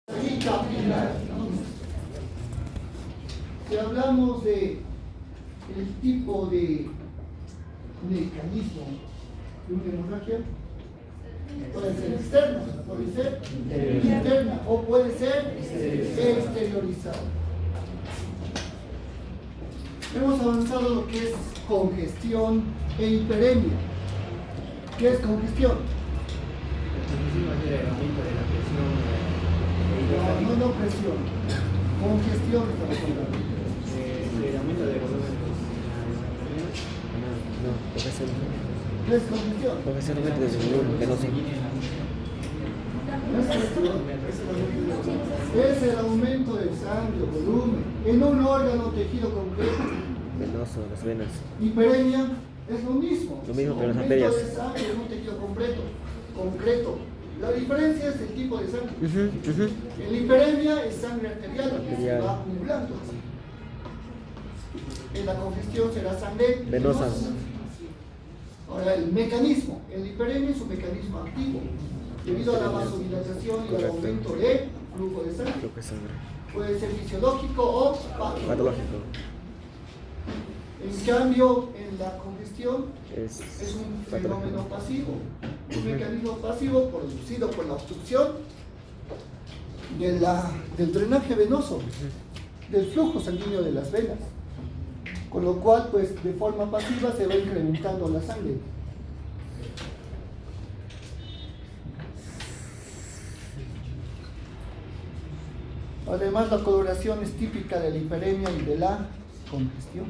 Y capilar. Si hablamos de el tipo de mecanismo de una hemorragia, puede ser externa, puede ser interna o puede ser exteriorizada. Hemos avanzado lo que es congestión e hiperemia. ¿Qué es congestión? No presión. Congestión estamos hablando. El aumento de volumen. ¿Qué es congestión? Profesionalmente de volumen venoso. No es presión. Es el aumento del sangre o volumen en un órgano o tejido concreto. Venoso, las venas. Hiperemia es lo mismo. Lo mismo, pero las Aumento arterias. de sangre en un tejido concreto. La diferencia es el tipo de sangre. En la hiperemia es sangre arterial que se va acumulando. En la congestión será sangre Venosa. Ahora, el mecanismo. En la hiperemia es un mecanismo activo debido a la vasodilatación y al aumento de flujo de sangre. Lo que es sangre. Puede ser fisiológico o patológico. Patológico. En cambio, en la congestión Es un patológico. fenómeno pasivo, un mecanismo pasivo producido por la obstrucción del drenaje venoso, del flujo sanguíneo de las venas, con lo cual, pues, de forma pasiva se va incrementando la sangre. Además, la coloración es típica de la hiperemia y de la congestión.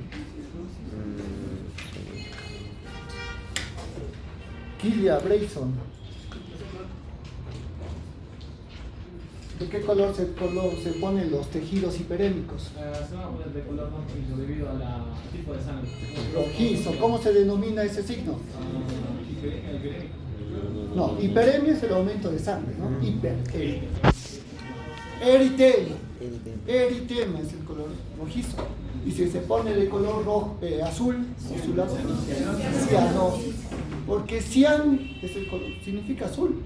Kilia Brayson. ¿De qué color se ponen los tejidos hiperémicos? Se van a poner de color rojizo debido al tipo de sangre. Rojizo. ¿Cómo se denomina ese signo? Hiperémico. No, hiperemia es el aumento de sangre, ¿no? Hiperemia. Eritema. Eritema es el color rojizo. Y si se pone de color rojo, azul, cianosis. Porque cian es el color, significa azul.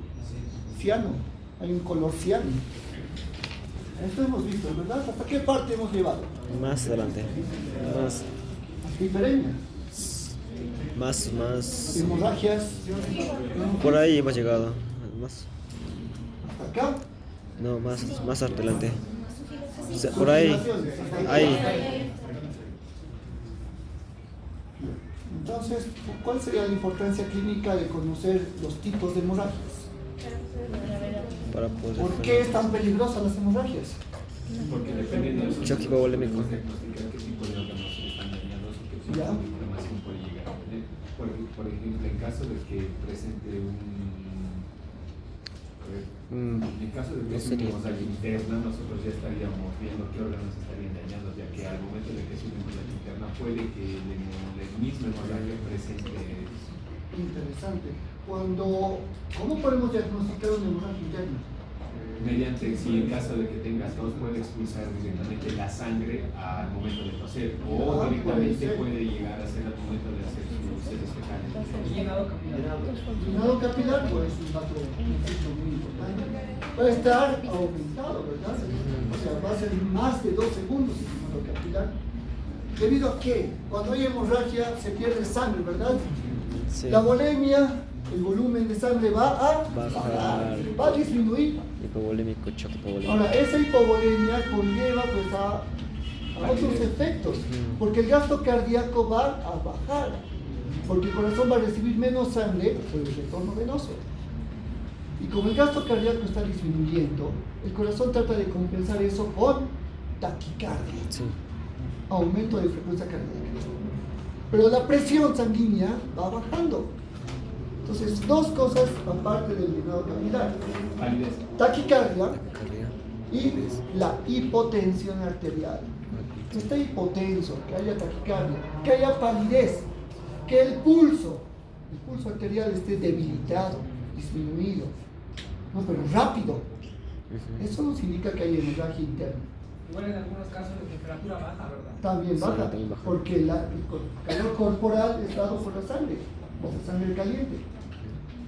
Ciano, hay un color ciano. Esto hemos visto, ¿verdad? ¿Hasta qué parte hemos llevado? Más adelante. Más. Hiperemia. Más. Hemorragias. Por ahí hemos llegado. Más. Hasta acá. No, más adelante. O sea, por ahí. Ahí. Entonces, ¿cuál sería la importancia clínica de conocer los tipos de hemorragias? Para poder. ¿Por qué es tan peligrosas las hemorragias? Porque dependiendo del Choque hipovolémico. diagnosticar qué tipo de órganos están dañados o qué tipo Ya. de inflamación puede llegar a tener. Por ejemplo, en caso de que presente en caso de que es una hemorragia interna, nosotros ya estaríamos viendo qué órganos estarían dañados, ya que al momento de que es una hemorragia interna puede que el mismo hemorragia presente. Interesante. ¿Cómo podemos diagnosticar una hemorragia interna? Mediante, si en caso de que tengas tos, puede expulsar directamente la sangre al momento de toser, o directamente puede llegar a ser al momento de hacer sus heces fecales. Llenado capilar. Llenado capilar, pues es un dato muy importante. Va a estar aumentado, ¿verdad? O sea, va a ser más de 2 segundos el llenado capilar. ¿Debido a qué? Cuando hay hemorragia se pierde sangre, ¿verdad? Sí. La volemia, el volumen de sangre va a bajar, va a disminuir. Hipovolémico, choque hipovolémico. Ahora, esa hipovolemia conlleva pues a otros efectos, porque el gasto cardíaco va a bajar, porque el corazón va a recibir menos sangre por el retorno venoso. Y como el gasto cardíaco está disminuyendo, el corazón trata de compensar eso con taquicardia, Sí. aumento de frecuencia cardíaca. Pero la presión sanguínea va bajando. Entonces, dos cosas aparte del llenado capilar: Validez. taquicardia Cardia. y la hipotensión arterial. Que esté hipotenso, que haya taquicardia, que haya palidez, que el pulso arterial esté debilitado, disminuido, no, pero rápido. Eso nos indica que hay hemorragia interna. Igual en algunos casos la temperatura baja, ¿verdad? También Sí, baja, también baja. porque el calor corporal es dado por la sangre, por la sangre caliente.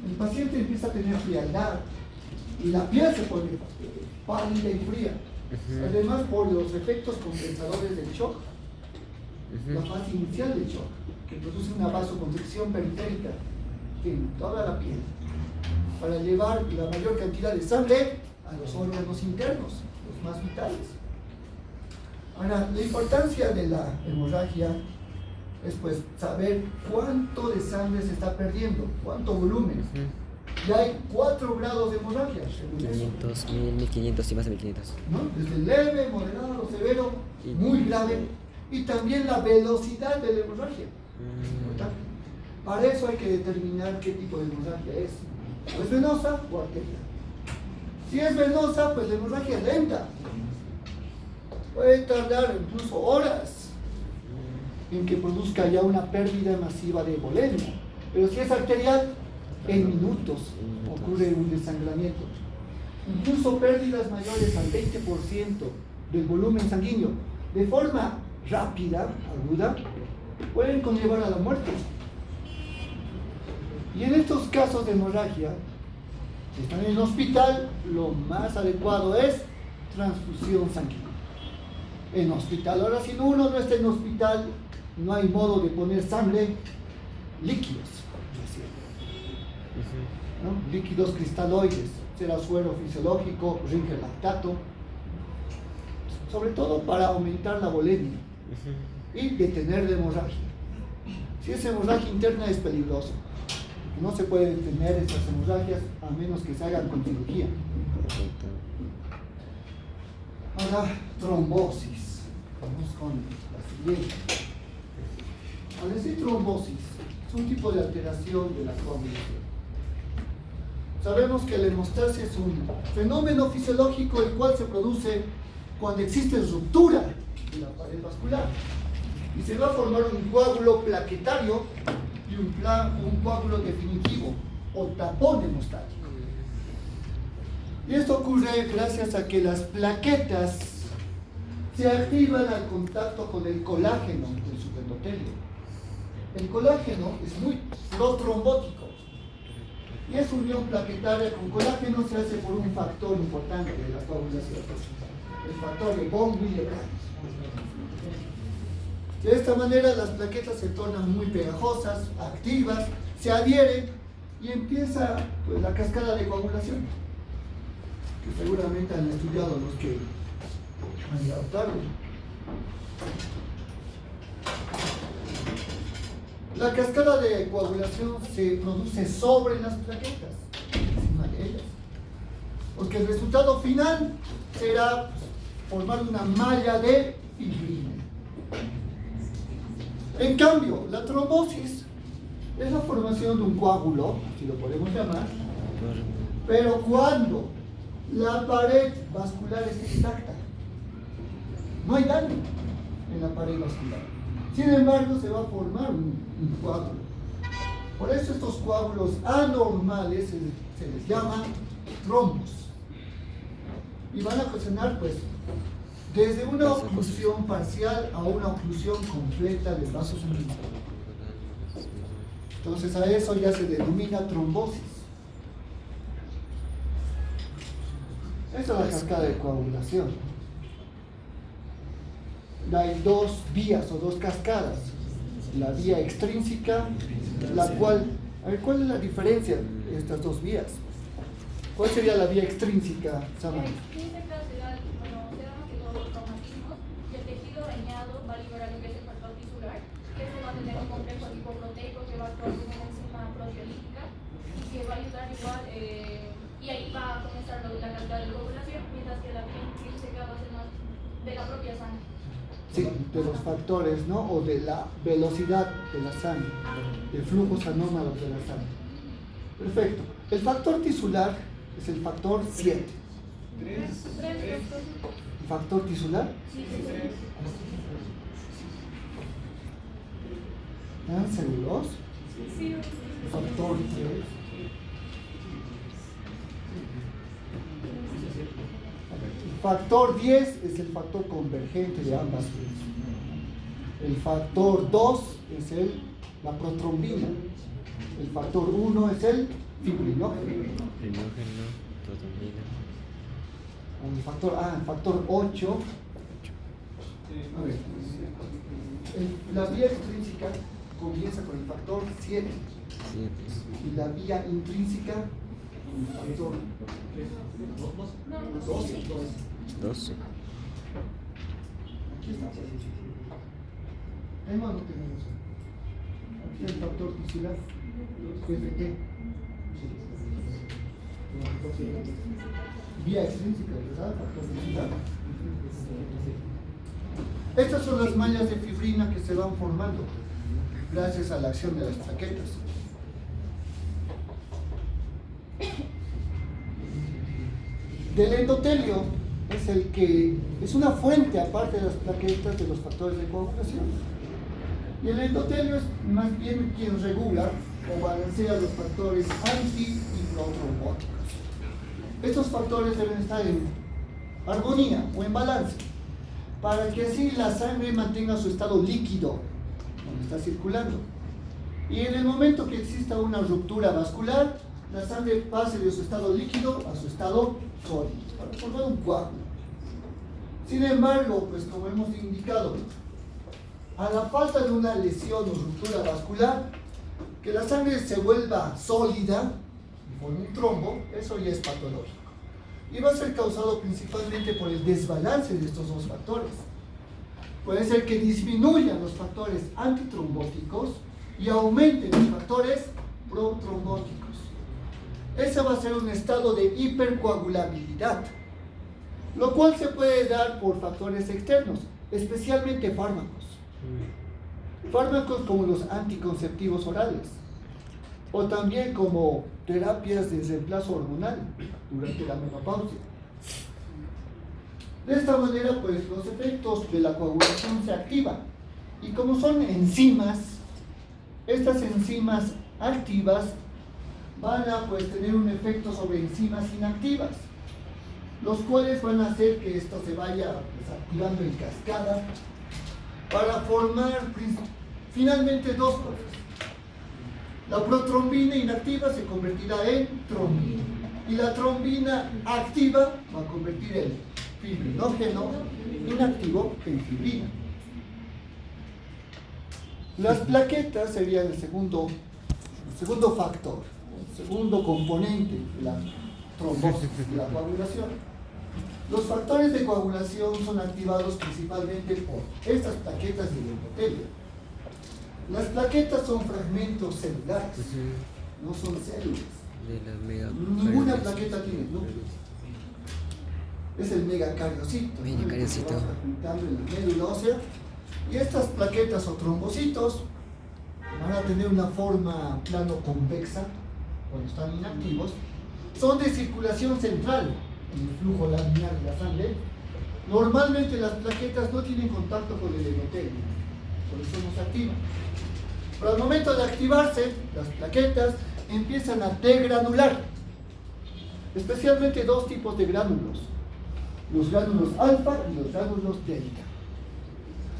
El paciente empieza a tener frialdad y la piel se pone pálida y fría. Además, por los efectos compensadores del shock, la fase inicial del shock, que produce una vasoconstricción periférica en toda la piel, para llevar la mayor cantidad de sangre a los órganos internos, los más vitales. Ahora, la importancia de la hemorragia es pues saber cuánto de sangre se está perdiendo, cuánto volumen. Y hay 4 grados de hemorragia, según eso. 500, 1000, 1500 y más de 1500. ¿No? Desde leve, moderado, severo, muy grave, y también la velocidad de la hemorragia. ¿Verdad? Para eso hay que determinar qué tipo de hemorragia es. ¿O es venosa o arterial? Si es venosa, pues la hemorragia es lenta. Puede tardar incluso horas en que produzca ya una pérdida masiva de volemia. Pero si es arterial, en minutos ocurre un desangramiento. Incluso pérdidas mayores al 20% del volumen sanguíneo de forma rápida, aguda, pueden conllevar a la muerte. Y en estos casos de hemorragia, si están en el hospital, lo más adecuado es transfusión sanguínea. En hospital, ahora si uno no está en hospital, no hay modo de poner sangre, líquidos, ¿no? Líquidos cristaloides, será suero fisiológico, Ringer lactato, sobre todo para aumentar la volemia y detener la hemorragia. Si es hemorragia interna es peligroso. No se puede detener estas hemorragias a menos que se hagan con cirugía. Ahora, trombosis. Vamos con la siguiente. Al decir trombosis, es un tipo de alteración de la coagulación. Sabemos que la hemostasia es un fenómeno fisiológico el cual se produce cuando existe ruptura de la pared vascular y se va a formar un coágulo plaquetario y un coágulo definitivo o tapón hemostático. Y esto ocurre gracias a que las plaquetas se activan al contacto con el colágeno del subendotelio. El colágeno es muy protrombótico y esa unión plaquetaria con colágeno se hace por un factor importante de la coagulación, el factor de von Willebrand. De esta manera las plaquetas se tornan muy pegajosas, activas, se adhieren y empieza pues, la cascada de coagulación, que seguramente han estudiado los que han adoptado. La cascada de coagulación se produce sobre las plaquetas, encima de ellas, porque el resultado final será formar una malla de fibrina. En cambio, la trombosis es la formación de un coágulo, si lo podemos llamar, pero cuando la pared vascular es intacta, no hay daño en la pared vascular. Sin embargo, se va a formar un coágulo. Por eso estos coágulos anormales se les llama trombos. Y van a ocasionar, pues, desde una oclusión parcial a una oclusión completa del vaso sanguíneo. Entonces a eso ya se denomina trombosis. Esa es la cascada de coagulación. Hay 2 vías o 2 cascadas. La vía extrínseca, la cual... A ver, ¿cuál es la diferencia de estas 2 vías? ¿Cuál sería la vía extrínseca, Samantha? Extrínseca será, bueno, será más que todo los traumatismos y el tejido dañado va a liberar lo que es el factor tisular, que se va a tener un complejo lipoproteico que va a actuar como una enzima proteolítica y que va a ayudar igual, y ahí va a comenzar la cascada de coagulación, mientras que la vía intrínseca va a ser más de la propia sangre. Sí, de los factores, ¿no? O de la velocidad de la sangre, de flujos anómalos de la sangre. Perfecto. El factor tisular es el factor 7. ¿El factor tisular? ¿Están seguros? Sí. El factor 3. El factor 10 es el factor convergente de ambas vías. El factor 2 es la protrombina. El factor 1 es el fibrinógeno. con el factor 8. A ver, la vía extrínseca comienza con el factor 7 y la vía intrínseca con el factor 12. Aquí está. ¿Tengo o no tenemos? Aquí el factor tisular, FT. Vía extrínseca, ¿verdad? Factor tisular. Estas son las mallas de fibrina que se van formando gracias a la acción de las plaquetas. Del endotelio es el que es una fuente aparte de las plaquetas de los factores de coagulación. Y el endotelio es más bien quien regula o balancea los factores anti y protrombóticos. Estos factores deben estar en armonía o en balance para que así la sangre mantenga su estado líquido cuando está circulando. Y en el momento que exista una ruptura vascular, la sangre pase de su estado líquido a su estado sólido para formar un coágulo. Sin embargo, pues como hemos indicado, a la falta de una lesión o ruptura vascular, que la sangre se vuelva sólida y forme un trombo, eso ya es patológico. Y va a ser causado principalmente por el desbalance de estos dos factores. Puede ser que disminuyan los factores antitrombóticos y aumenten los factores protrombóticos. Ese va a ser un estado de hipercoagulabilidad, lo cual se puede dar por factores externos, especialmente fármacos. Fármacos como los anticonceptivos orales, o también como terapias de reemplazo hormonal durante la menopausia. De esta manera, pues, los efectos de la coagulación se activan. Y como son enzimas, estas enzimas activas van a pues, tener un efecto sobre enzimas inactivas, los cuales van a hacer que esto se vaya pues, activando en cascada para formar finalmente dos cosas. La protrombina inactiva se convertirá en trombina y la trombina activa va a convertir el fibrinógeno inactivo en fibrina. Las plaquetas serían el segundo factor, el segundo componente de la trombosis, de la coagulación. Los factores de coagulación son activados principalmente por estas plaquetas del endotelio. Las plaquetas son fragmentos celulares, no son células. Ninguna plaqueta tiene núcleo. Es el megacariocito, que se va fragmentando en la médula ósea. Y estas plaquetas o trombocitos van a tener una forma plano convexa cuando están inactivos. Son de circulación central en el flujo laminar de la sangre. Normalmente las plaquetas no tienen contacto con el endotelio, por eso no se activan. Pero al momento de activarse, las plaquetas empiezan a degranular, especialmente dos tipos de gránulos, los gránulos alfa y los gránulos delta.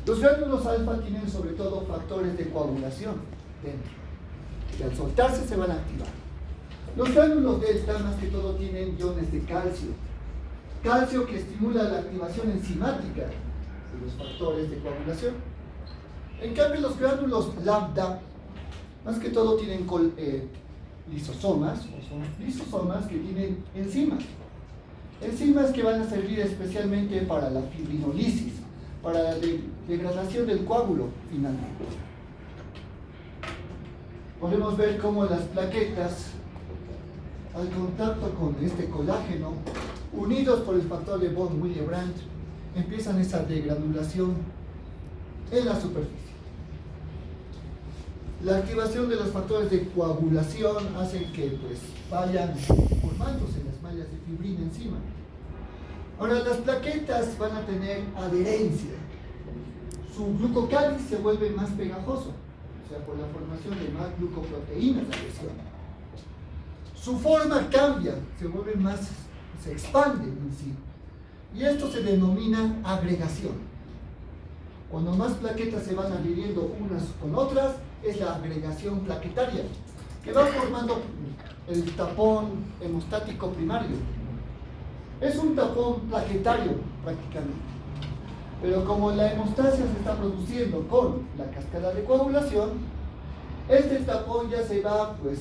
Los gránulos alfa tienen sobre todo factores de coagulación dentro, y al soltarse se van a activar. Los gránulos delta más que todo tienen iones de calcio que estimula la activación enzimática de los factores de coagulación. En cambio, los gránulos lambda más que todo tienen lisosomas, o son lisosomas que tienen enzimas que van a servir especialmente para la fibrinolisis, para la degradación del coágulo finalmente. Podemos ver cómo las plaquetas, al contacto con este colágeno, unidos por el factor de von Willebrand, empiezan esa degranulación en la superficie. La activación de los factores de coagulación hace que pues, vayan formándose las mallas de fibrina encima. Ahora, las plaquetas van a tener adherencia. Su glucocáliz se vuelve más pegajoso, o sea, por la formación de más glucoproteínas de adhesión. Su forma cambia, se expande en sí. Y esto se denomina agregación. Cuando más plaquetas se van adhiriendo unas con otras, es la agregación plaquetaria, que va formando el tapón hemostático primario. Es un tapón plaquetario prácticamente. Pero como la hemostasia se está produciendo con la cascada de coagulación, este tapón ya se va pues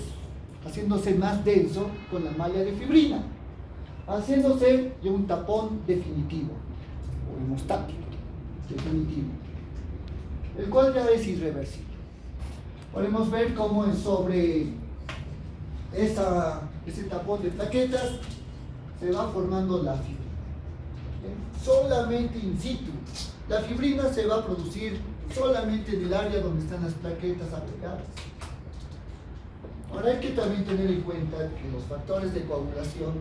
haciéndose más denso con la malla de fibrina, haciéndose ya un tapón definitivo o hemostático definitivo, el cual ya es irreversible. Podemos ver cómo sobre ese tapón de plaquetas se va formando la fibrina. Solamente in situ. La fibrina se va a producir solamente en el área donde están las plaquetas agregadas. Ahora hay que también tener en cuenta que los factores de coagulación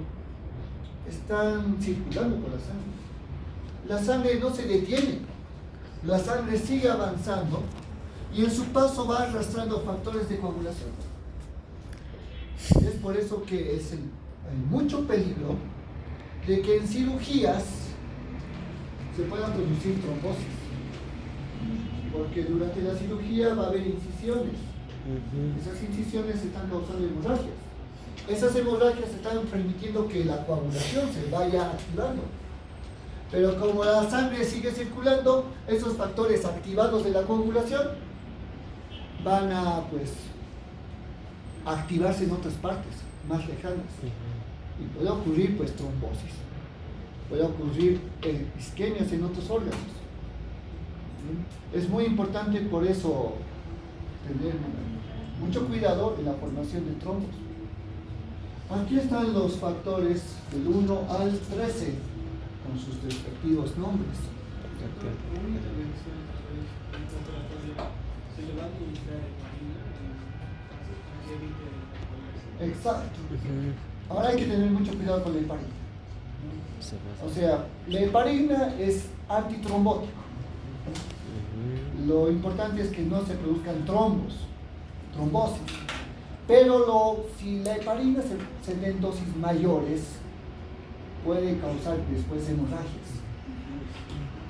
están circulando por la sangre. La sangre no se detiene, la sangre sigue avanzando y en su paso va arrastrando factores de coagulación. Es por eso que hay mucho peligro de que en cirugías se puedan producir trombosis, porque durante la cirugía va a haber incisiones. Esas incisiones están causando hemorragias. Esas hemorragias están permitiendo que la coagulación se vaya activando. Pero como la sangre sigue circulando, esos factores activados de la coagulación van a activarse en otras partes más lejanas. Y puede ocurrir trombosis. Puede ocurrir isquemias en otros órganos. Es muy importante por eso tener mucho cuidado en la formación de trombos. Aquí están los factores del 1 al 13 con sus respectivos nombres. Exacto. Ahora hay que tener mucho cuidado con la heparina. O sea, la heparina es antitrombótico. Lo importante es que no se produzcan trombosis. Pero si la heparina se da en dosis mayores, puede causar después hemorragias.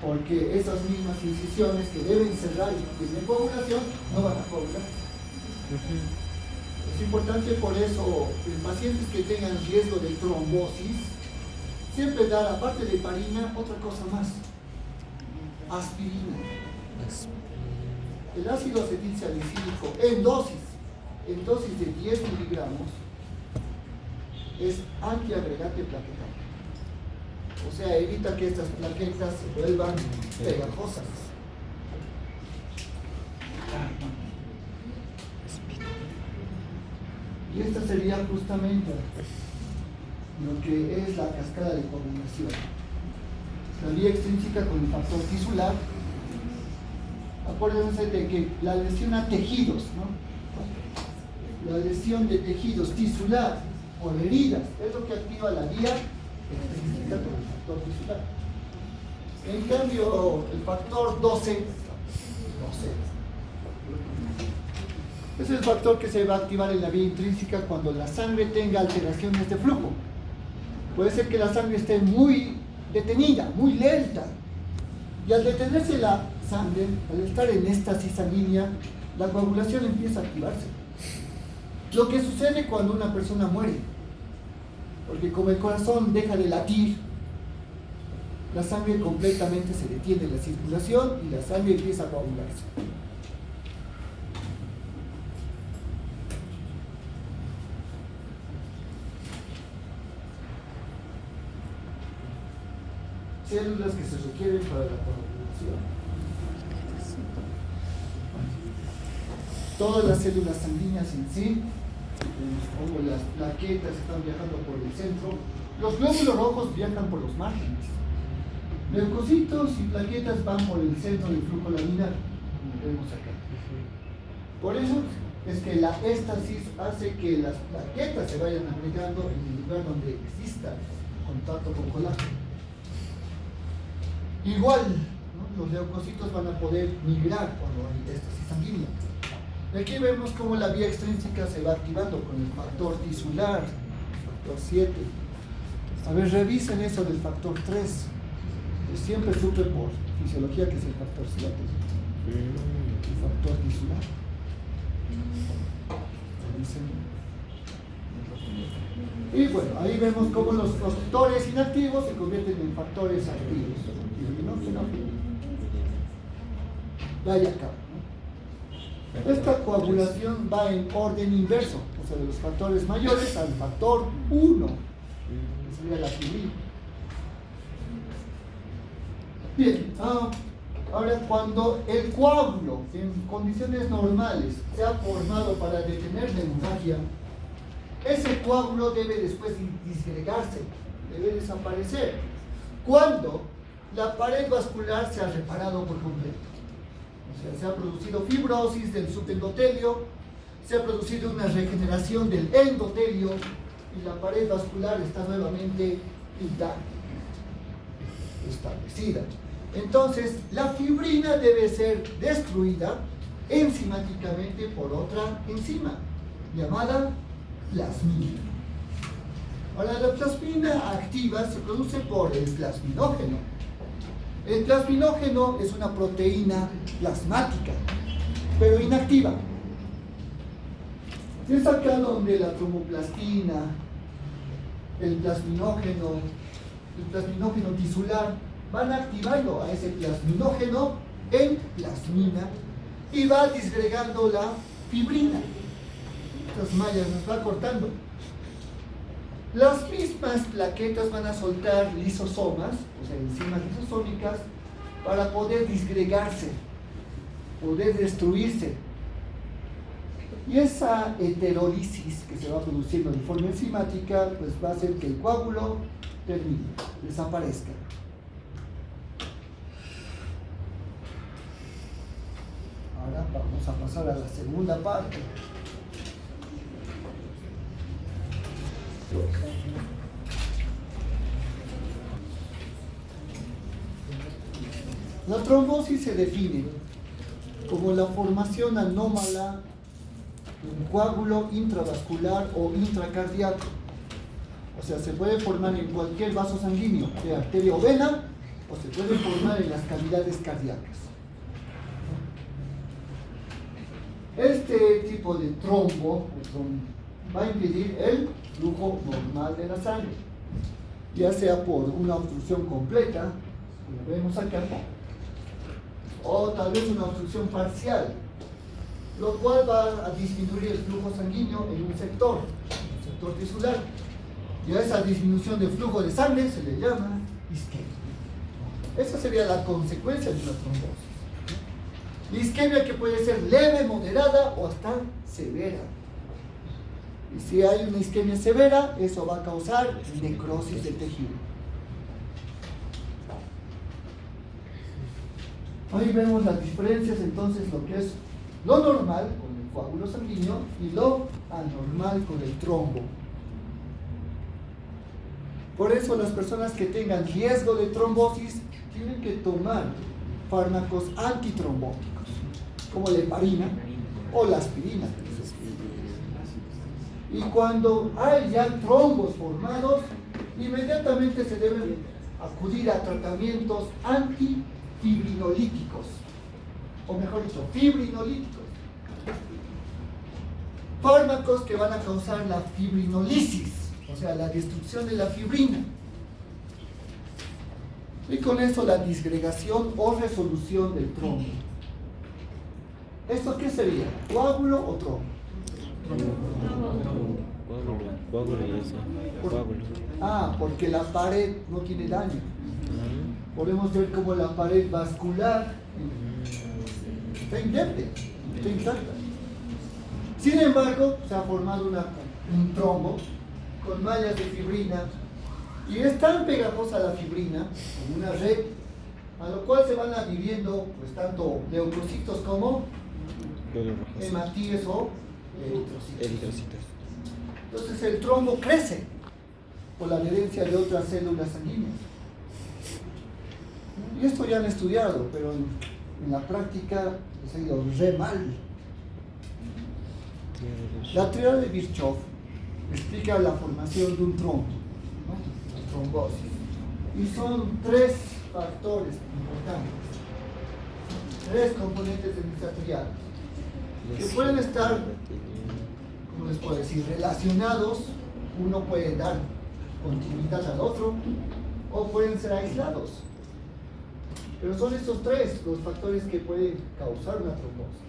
Porque esas mismas incisiones que deben cerrar y tener coagulación no van a coagular. Es importante por eso, en pacientes que tengan riesgo de trombosis, siempre dar, aparte de heparina, otra cosa más: aspirina. El ácido acetilsalicílico en dosis de 10 miligramos, es antiagregante plaquetario. O sea, evita que estas plaquetas se vuelvan pegajosas. Y esta sería justamente lo que es la cascada de coagulación. La vía extrínseca con el factor tisular. Acuérdense de que la lesión a tejidos, la lesión de tejidos tisular por heridas es lo que activa la vía extrínseca con el factor tisular. En cambio, el factor 12 es el factor que se va a activar en la vía intrínseca cuando la sangre tenga alteraciones de flujo. Puede ser que la sangre esté muy detenida, muy lenta, y al detenerse la sangre, al estar en éstasis sanguínea, la coagulación empieza a activarse. Lo que sucede cuando una persona muere, porque como el corazón deja de latir, la sangre completamente se detiene la circulación y la sangre empieza a coagularse. Células que se requieren para la coagulación. Todas las células sanguíneas en sí, como las plaquetas están viajando por el centro, los glóbulos rojos viajan por los márgenes. Leucocitos y plaquetas van por el centro del flujo laminar, como vemos acá. Por eso es que la éstasis hace que las plaquetas se vayan agregando en el lugar donde exista contacto con colágeno. Igual, los leucocitos van a poder migrar cuando hay éstasis sanguínea. Aquí vemos cómo la vía extrínseca se va activando con el factor tisular, factor 7. A ver, revisen eso del factor 3. Yo siempre supe por fisiología que es el factor 7. El factor tisular. Revisen. Y bueno, ahí vemos cómo los factores inactivos se convierten en factores activos. Vaya acá. Esta coagulación va en orden inverso, o sea, de los factores mayores al factor 1, que sería la fibrina. Bien, ahora cuando el coágulo en condiciones normales se ha formado para detener la hemorragia, ese coágulo debe después disgregarse, debe desaparecer, cuando la pared vascular se ha reparado por completo. O sea, se ha producido fibrosis del subendotelio, se ha producido una regeneración del endotelio y la pared vascular está nuevamente intacta, establecida. Entonces, la fibrina debe ser destruida enzimáticamente por otra enzima llamada plasmina. Ahora, la plasmina activa se produce por el plasminógeno. El plasminógeno es una proteína plasmática, pero inactiva. Es acá donde la tromboplastina, el plasminógeno tisular van activando a ese plasminógeno en plasmina y va disgregando la fibrina. Estas mallas nos va cortando. Las mismas plaquetas van a soltar lisosomas, o sea, enzimas lisosómicas, para poder disgregarse, poder destruirse. Y esa heterolisis que se va produciendo de forma enzimática, pues va a hacer que el coágulo termine, desaparezca. Ahora vamos a pasar a la segunda parte. La trombosis se define como la formación anómala de un coágulo intravascular o intracardíaco. O sea, se puede formar en cualquier vaso sanguíneo, de arteria o vena, o se puede formar en las cavidades cardíacas. Este tipo de trombo va a impedir el flujo normal de la sangre, ya sea por una obstrucción completa, como vemos acá, o tal vez una obstrucción parcial, lo cual va a disminuir el flujo sanguíneo en un sector tisular, y a esa disminución de flujo de sangre se le llama isquemia. Esa sería la consecuencia de una trombosis. Isquemia que puede ser leve, moderada o hasta severa. Y si hay una isquemia severa, eso va a causar necrosis del tejido. Ahí vemos las diferencias, entonces, lo que es lo normal con el coágulo sanguíneo y lo anormal con el trombo. Por eso las personas que tengan riesgo de trombosis tienen que tomar fármacos antitrombóticos, como la heparina o la aspirina. Y cuando hay ya trombos formados, inmediatamente se deben acudir a tratamientos antifibrinolíticos, o mejor dicho, fibrinolíticos. Fármacos que van a causar la fibrinolisis, o sea, la destrucción de la fibrina. Y con eso la disgregación o resolución del trombo. ¿Esto qué sería? ¿Coágulo o trombo? Coágulo y eso. Coágulo. Porque la pared no tiene daño. Podemos ver como la pared vascular está indemne, está intacta. Sin embargo, se ha formado un trombo con mallas de fibrina y es tan pegajosa la fibrina como una red, a lo cual se van adhiriendo pues tanto leucocitos como hematíes o eritrocitos. Entonces el trombo crece por la adherencia de otras células sanguíneas. Y esto ya han estudiado, pero en la práctica les ha ido re mal. La teoría de Virchow explica la formación de un trombo, ¿no? La trombosis. Y son 3 factores importantes, 3 componentes de nuestra triada, que pueden estar, ¿cómo les puedo decir?, relacionados Uno puede dar continuidad al otro o pueden ser aislados. Pero son estos tres los factores que pueden causar una trombosis.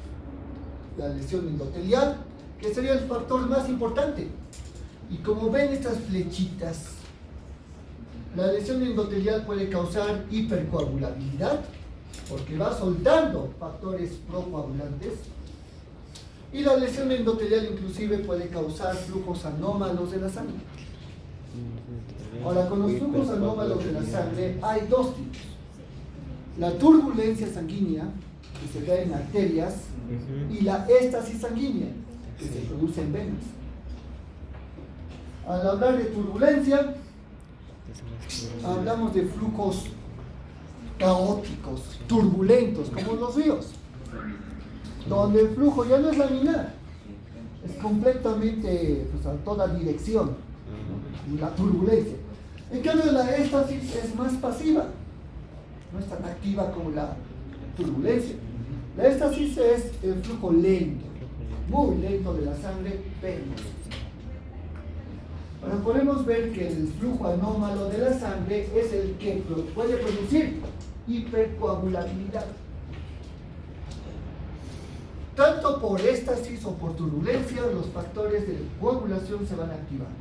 La lesión endotelial, que sería el factor más importante. Y como ven estas flechitas, la lesión endotelial puede causar hipercoagulabilidad, porque va soltando factores procoagulantes. Y la lesión endotelial inclusive puede causar flujos anómalos de la sangre. Ahora, con los flujos anómalos de la sangre hay dos tipos. La turbulencia sanguínea, que se da en arterias, y la éstasis sanguínea, que se produce en venas. Al hablar de turbulencia, hablamos de flujos caóticos, turbulentos, como los ríos, donde el flujo ya no es laminar, es completamente pues, a toda dirección, la turbulencia. En cambio, la éstasis es más pasiva, no es tan activa como la turbulencia. La éstasis es el flujo lento, muy lento de la sangre venosa. Ahora podemos ver que el flujo anómalo de la sangre es el que puede producir hipercoagulabilidad. Tanto por éstasis o por turbulencia, los factores de coagulación se van activando.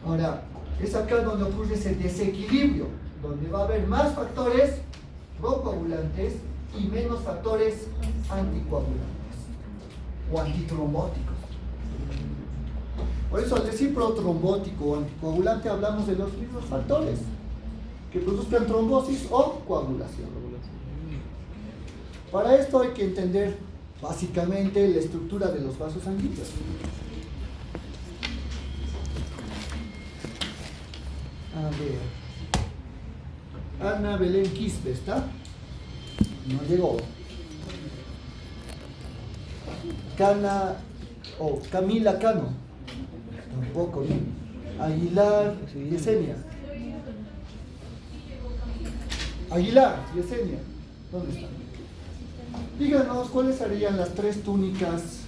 Ahora, es acá donde ocurre ese desequilibrio, donde va a haber más factores procoagulantes y menos factores anticoagulantes o antitrombóticos. Por eso al decir protrombótico o anticoagulante hablamos de los mismos factores que produzcan trombosis o coagulación. Para esto hay que entender básicamente la estructura de los vasos sanguíneos. A ver. Ana Belén Quispe, ¿está? No llegó. Camila Cano. Tampoco, ¿no? Aguilar Yesenia. Aguilar Yesenia. ¿Dónde está? Díganos cuáles serían las tres túnicas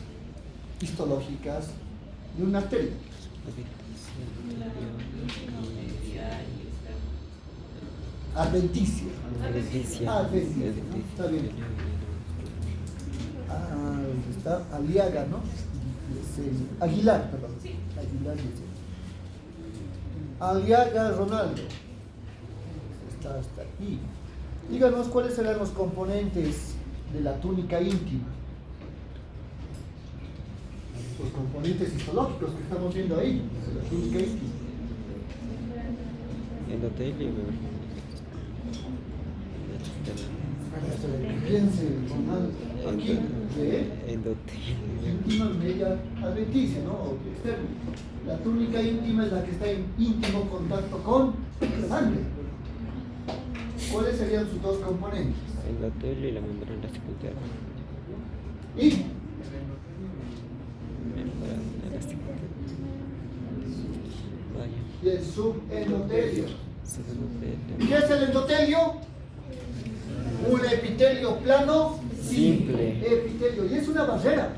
histológicas de una arteria. Adventicia. Adventicia. Está bien. ¿Dónde está? Aliaga, ¿no? Aguilar, perdón. Aguilar Aliaga Ronaldo. Está hasta aquí. Díganos cuáles serán los componentes de la túnica íntima. Los componentes histológicos que estamos viendo ahí, de la túnica íntima. Endotelio. Piense, aquí, endotelio. íntima media adventicia, ¿no? O externa. La túnica íntima es la que está en íntimo contacto con la sangre. ¿Cuáles serían sus dos componentes? El endotelio y la membrana secundaria. Y Membrana secundaria. Vaya. y el subendotelio. Endotelio. ¿Qué es el endotelio? Un epitelio plano Simple. Epitelio, y es una barrera.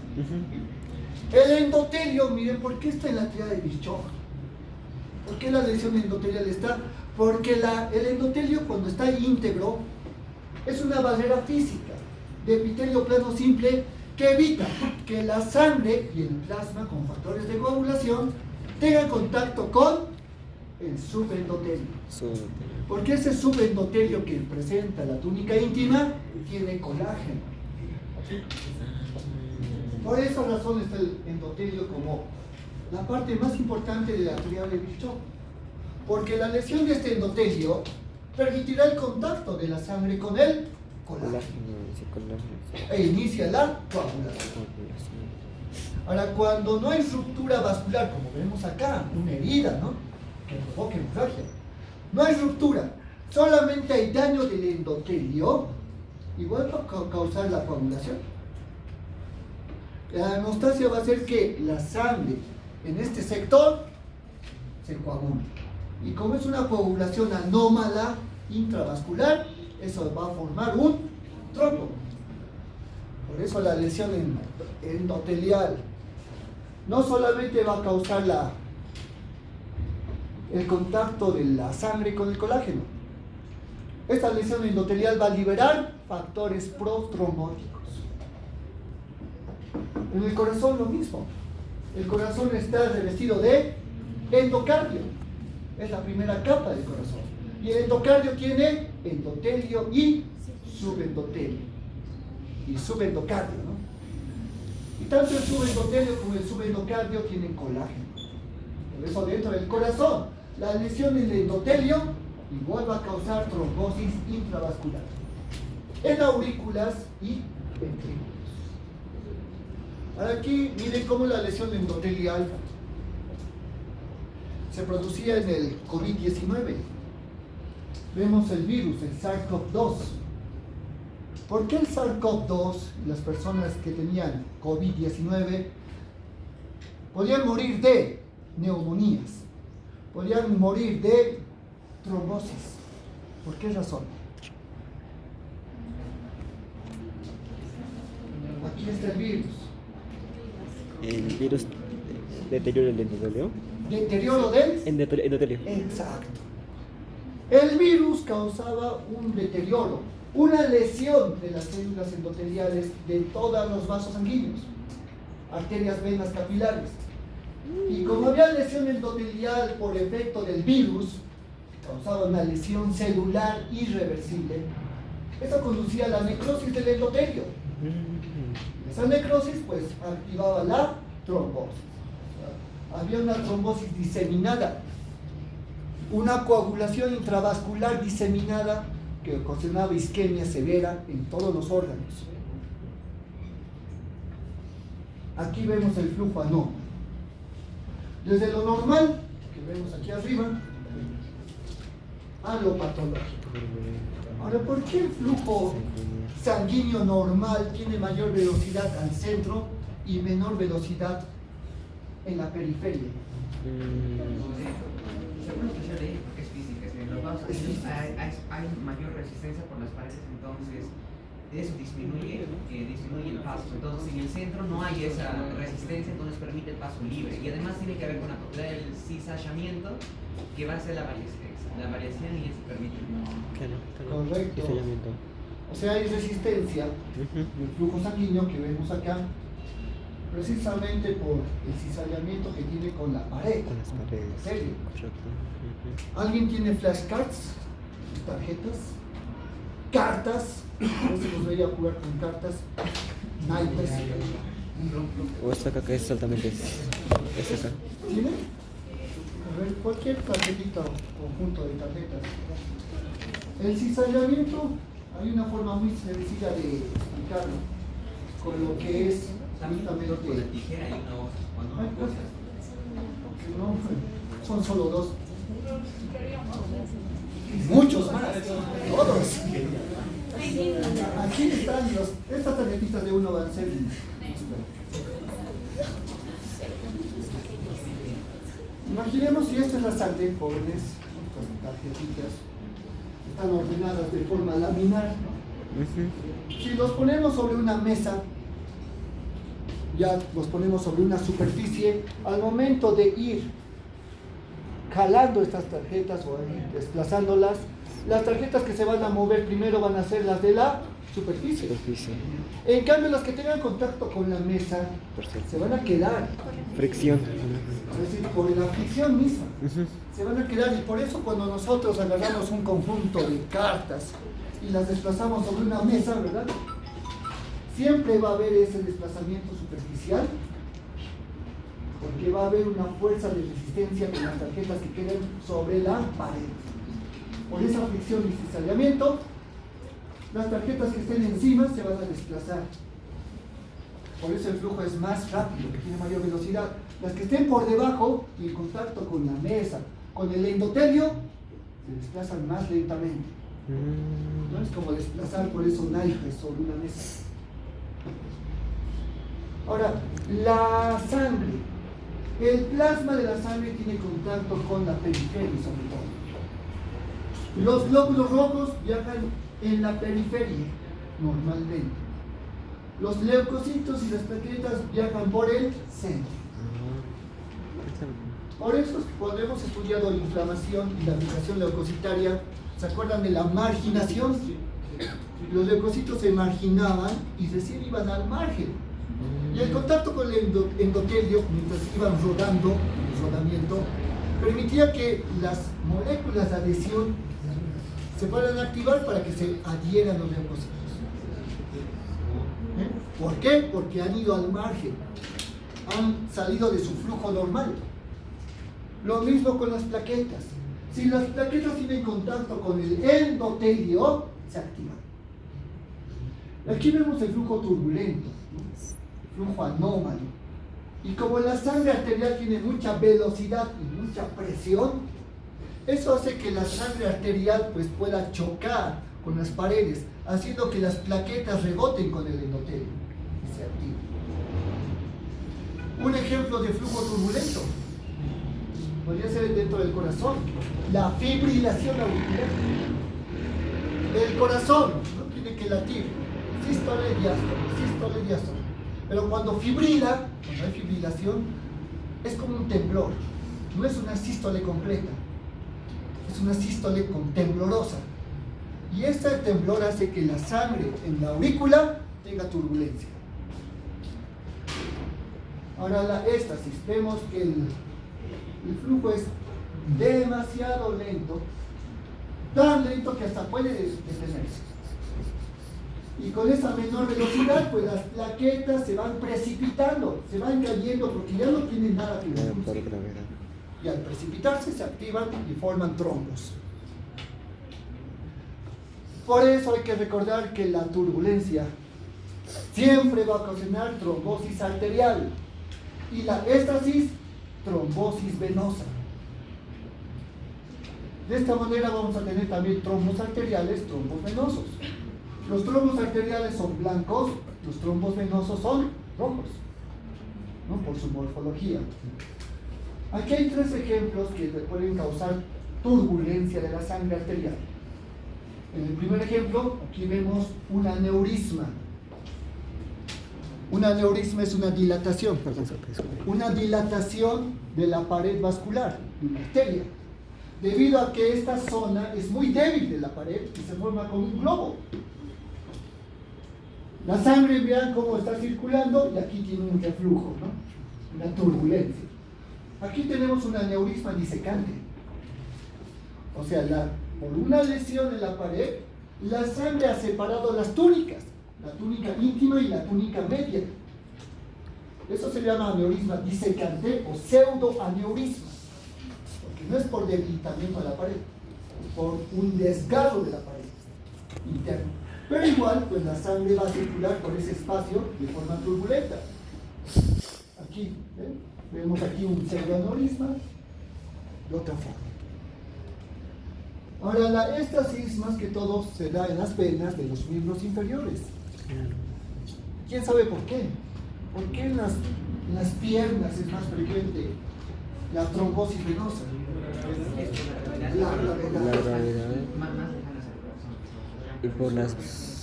El endotelio, miren, ¿por qué está en la tríada de Virchow? ¿Por qué la lesión endotelial está? Porque el endotelio, cuando está íntegro, es una barrera física de epitelio plano simple que evita que la sangre y el plasma con factores de coagulación tengan contacto con el subendotelio. Porque ese subendotelio que presenta la túnica íntima tiene colágeno. Por esa razón está el endotelio como la parte más importante de la tríada de Virchow. Porque la lesión de este endotelio permitirá el contacto de la sangre con el colágeno e inicia la coagulación. Ahora, cuando no hay ruptura vascular, como vemos acá, una herida, ¿no?, que provoca hemorragia, no hay ruptura, solamente hay daño del endotelio, igual va a causar la coagulación. La anostasia va a hacer que la sangre en este sector se coagule. Y como es una coagulación anómala intravascular, eso va a formar un trombo. Por eso la lesión endotelial no solamente va a causar el contacto de la sangre con el colágeno. Esta lesión endotelial va a liberar factores protrombóticos. En el corazón lo mismo. El corazón está revestido de endocardio. Es la primera capa del corazón. Y el endocardio tiene endotelio y subendotelio. Y subendocardio, ¿no? Y tanto el subendotelio como el subendocardio tienen colágeno. Por eso dentro del corazón, la lesión en el endotelio igual va a causar trombosis intravascular en aurículas y ventrículos. Ahora aquí miren cómo la lesión endotelial se producía en el COVID-19. Vemos el virus, el SARS-CoV-2. ¿Por qué el SARS-CoV-2 y las personas que tenían COVID-19 podían morir de neumonías? Podían morir de trombosis. ¿Por qué razón? Aquí está el virus. El virus deteriora el endotelio. Deterioro del Endotelio. Exacto. El virus causaba un deterioro, una lesión de las células endoteliales de todos los vasos sanguíneos, arterias, venas, capilares. Y como había lesión endotelial por efecto del virus, causaba una lesión celular irreversible, eso conducía a la necrosis del endotelio. Esa necrosis pues activaba la trombosis. Había una trombosis diseminada, una coagulación intravascular diseminada que ocasionaba isquemia severa en todos los órganos. Aquí vemos el flujo anómalo. Desde lo normal, que vemos aquí arriba, a lo patológico. Ahora, ¿por qué el flujo sanguíneo normal tiene mayor velocidad al centro y menor velocidad en la periferia? Seguro que yo leí, porque es física, es que en los vasos hay mayor resistencia por las paredes, entonces eso disminuye el paso. Entonces en el centro no hay esa resistencia, entonces permite el paso libre. Y además tiene que ver con la propiedad del cizallamiento, que va a ser la variación y eso permite el paso. Correcto. O sea, hay resistencia del flujo sanguíneo que vemos acá, precisamente por el cizallamiento que tiene con la pared. Con las paredes. ¿En serio? Correcto. ¿Alguien tiene flashcards? ¿Tarjetas? ¿Cartas? A veces nos veía jugar con cartas. Naipes. O esta acá que es altamente. Esta acá. ¿Tiene? A ver, cualquier tarjetita o conjunto de tarjetas. El cizallamiento, hay una forma muy sencilla de explicarlo, con lo que es justamente Con la tijera y una hoja. Cuando Ay, una pues, cosa. no, son solo dos. Muchos más, todos. Aquí están estas tarjetitas de uno van a ser. Imaginemos si esta es la sangre, jóvenes, con tarjetitas, están ordenadas de forma laminar. Si los ponemos sobre una mesa, ya los ponemos sobre una superficie, al momento de ir jalando estas tarjetas o ir desplazándolas, las tarjetas que se van a mover primero van a ser las de la superficie. En cambio, las que tengan contacto con la mesa se van a quedar. Fricción. Es decir, por la fricción misma. Se van a quedar, y por eso cuando nosotros agarramos un conjunto de cartas y las desplazamos sobre una mesa, ¿verdad? Siempre va a haber ese desplazamiento superficial, porque va a haber una fuerza de resistencia con las tarjetas que queden sobre la pared. Por esa fricción y cizallamiento, las tarjetas que estén encima se van a desplazar. Por eso el flujo es más rápido, que tiene mayor velocidad. Las que estén por debajo y en contacto con la mesa, con el endotelio, se desplazan más lentamente. No es como desplazar por eso naipes sobre una mesa. Ahora, la sangre. El plasma de la sangre tiene contacto con la periferia sobre todo. Los glóbulos rojos viajan en la periferia normalmente. Los leucocitos y las plaquetas viajan por el centro. Por eso, cuando hemos estudiado la inflamación y la migración leucocitaria, ¿se acuerdan de la marginación? Los leucocitos se marginaban y recién iban al margen. Y el contacto con el endotelio, mientras iban rodando, el rodamiento, permitía que las moléculas de adhesión se puedan activar para que se adhieran los leucocitos. ¿Por qué? Porque han ido al margen, han salido de su flujo normal. Lo mismo con las plaquetas. Si las plaquetas tienen contacto con el endotelio, se activan. Aquí vemos el flujo turbulento, ¿no? Flujo anómalo. Y como la sangre arterial tiene mucha velocidad y mucha presión, eso hace que la sangre arterial pues, pueda chocar con las paredes, haciendo que las plaquetas reboten con el endotelio y se activen. Un ejemplo de flujo turbulento podría ser dentro del corazón, la fibrilación auricular. El corazón no tiene que latir, sístole, diástole. Pero cuando fibrila, cuando hay fibrilación, es como un temblor. No es una sístole completa, es una sístole temblorosa. Y este temblor hace que la sangre en la aurícula tenga turbulencia. Ahora la éstasis, vemos que el flujo es demasiado lento, tan lento que hasta puede detenerse. Y con esa menor velocidad, pues las plaquetas se van precipitando, se van cayendo porque ya no tienen nada que impulsar. Y al precipitarse se activan y forman trombos. Por eso hay que recordar que la turbulencia siempre va a ocasionar trombosis arterial y la éstasis, trombosis venosa. De esta manera vamos a tener también trombos arteriales, trombos venosos. Los trombos arteriales son blancos, los trombos venosos son rojos, ¿no? Por su morfología. Aquí hay 3 ejemplos que pueden causar turbulencia de la sangre arterial. En el primer ejemplo, aquí vemos un aneurisma. Un aneurisma es una dilatación, una dilatación de la pared vascular, de una arteria, debido a que esta zona es muy débil de la pared y se forma como un globo. La sangre, vean cómo está circulando y aquí tiene un reflujo, ¿no? Una turbulencia. Aquí tenemos un aneurisma disecante. O sea, por una lesión en la pared, la sangre ha separado las túnicas, la túnica íntima y la túnica media. Eso se llama aneurisma disecante o pseudoaneurisma, porque no es por debilitamiento de la pared, es por un desgarro de la pared interna. Pero igual, pues la sangre va a circular por ese espacio de forma turbulenta. Aquí, vemos aquí un pseudoaneurisma de otra forma. Ahora, la éstasis más que todo se da en las venas de los miembros inferiores. ¿Quién sabe por qué? ¿Por qué en las piernas es más frecuente la trombosis venosa? La gravedad. Y por las...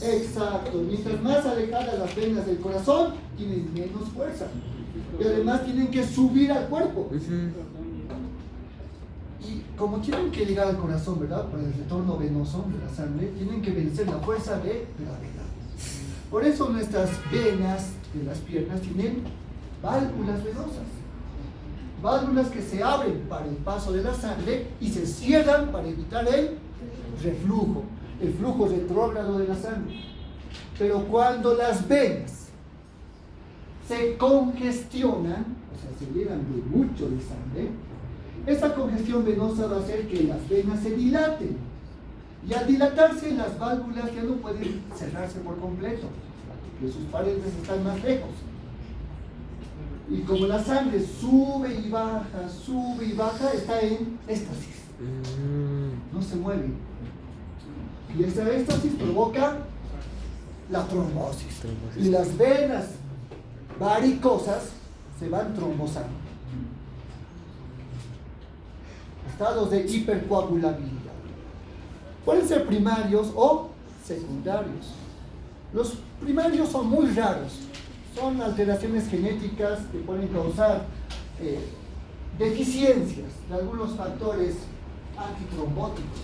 Exacto, mientras más alejadas las venas del corazón, tienen menos fuerza. Y además tienen que subir al cuerpo. Y como tienen que llegar al corazón, ¿verdad? Por el retorno venoso de la sangre, tienen que vencer la fuerza de gravedad. Por eso nuestras venas de las piernas tienen válvulas venosas. Válvulas que se abren para el paso de la sangre y se cierran para evitar el reflujo, el flujo retrógrado de la sangre. Pero cuando las venas se congestionan, o sea, se llenan de mucho de sangre, esta congestión venosa va a hacer que las venas se dilaten. Y al dilatarse, las válvulas ya no pueden cerrarse por completo, porque sus paredes están más lejos. Y como la sangre sube y baja, está en éstasis. No se mueve. Y esta éstasis provoca la trombosis. Y las venas varicosas se van trombosando. Estados de hipercoagulabilidad. Pueden ser primarios o secundarios. Los primarios son muy raros. Son alteraciones genéticas que pueden causar deficiencias de algunos factores antitrombóticos.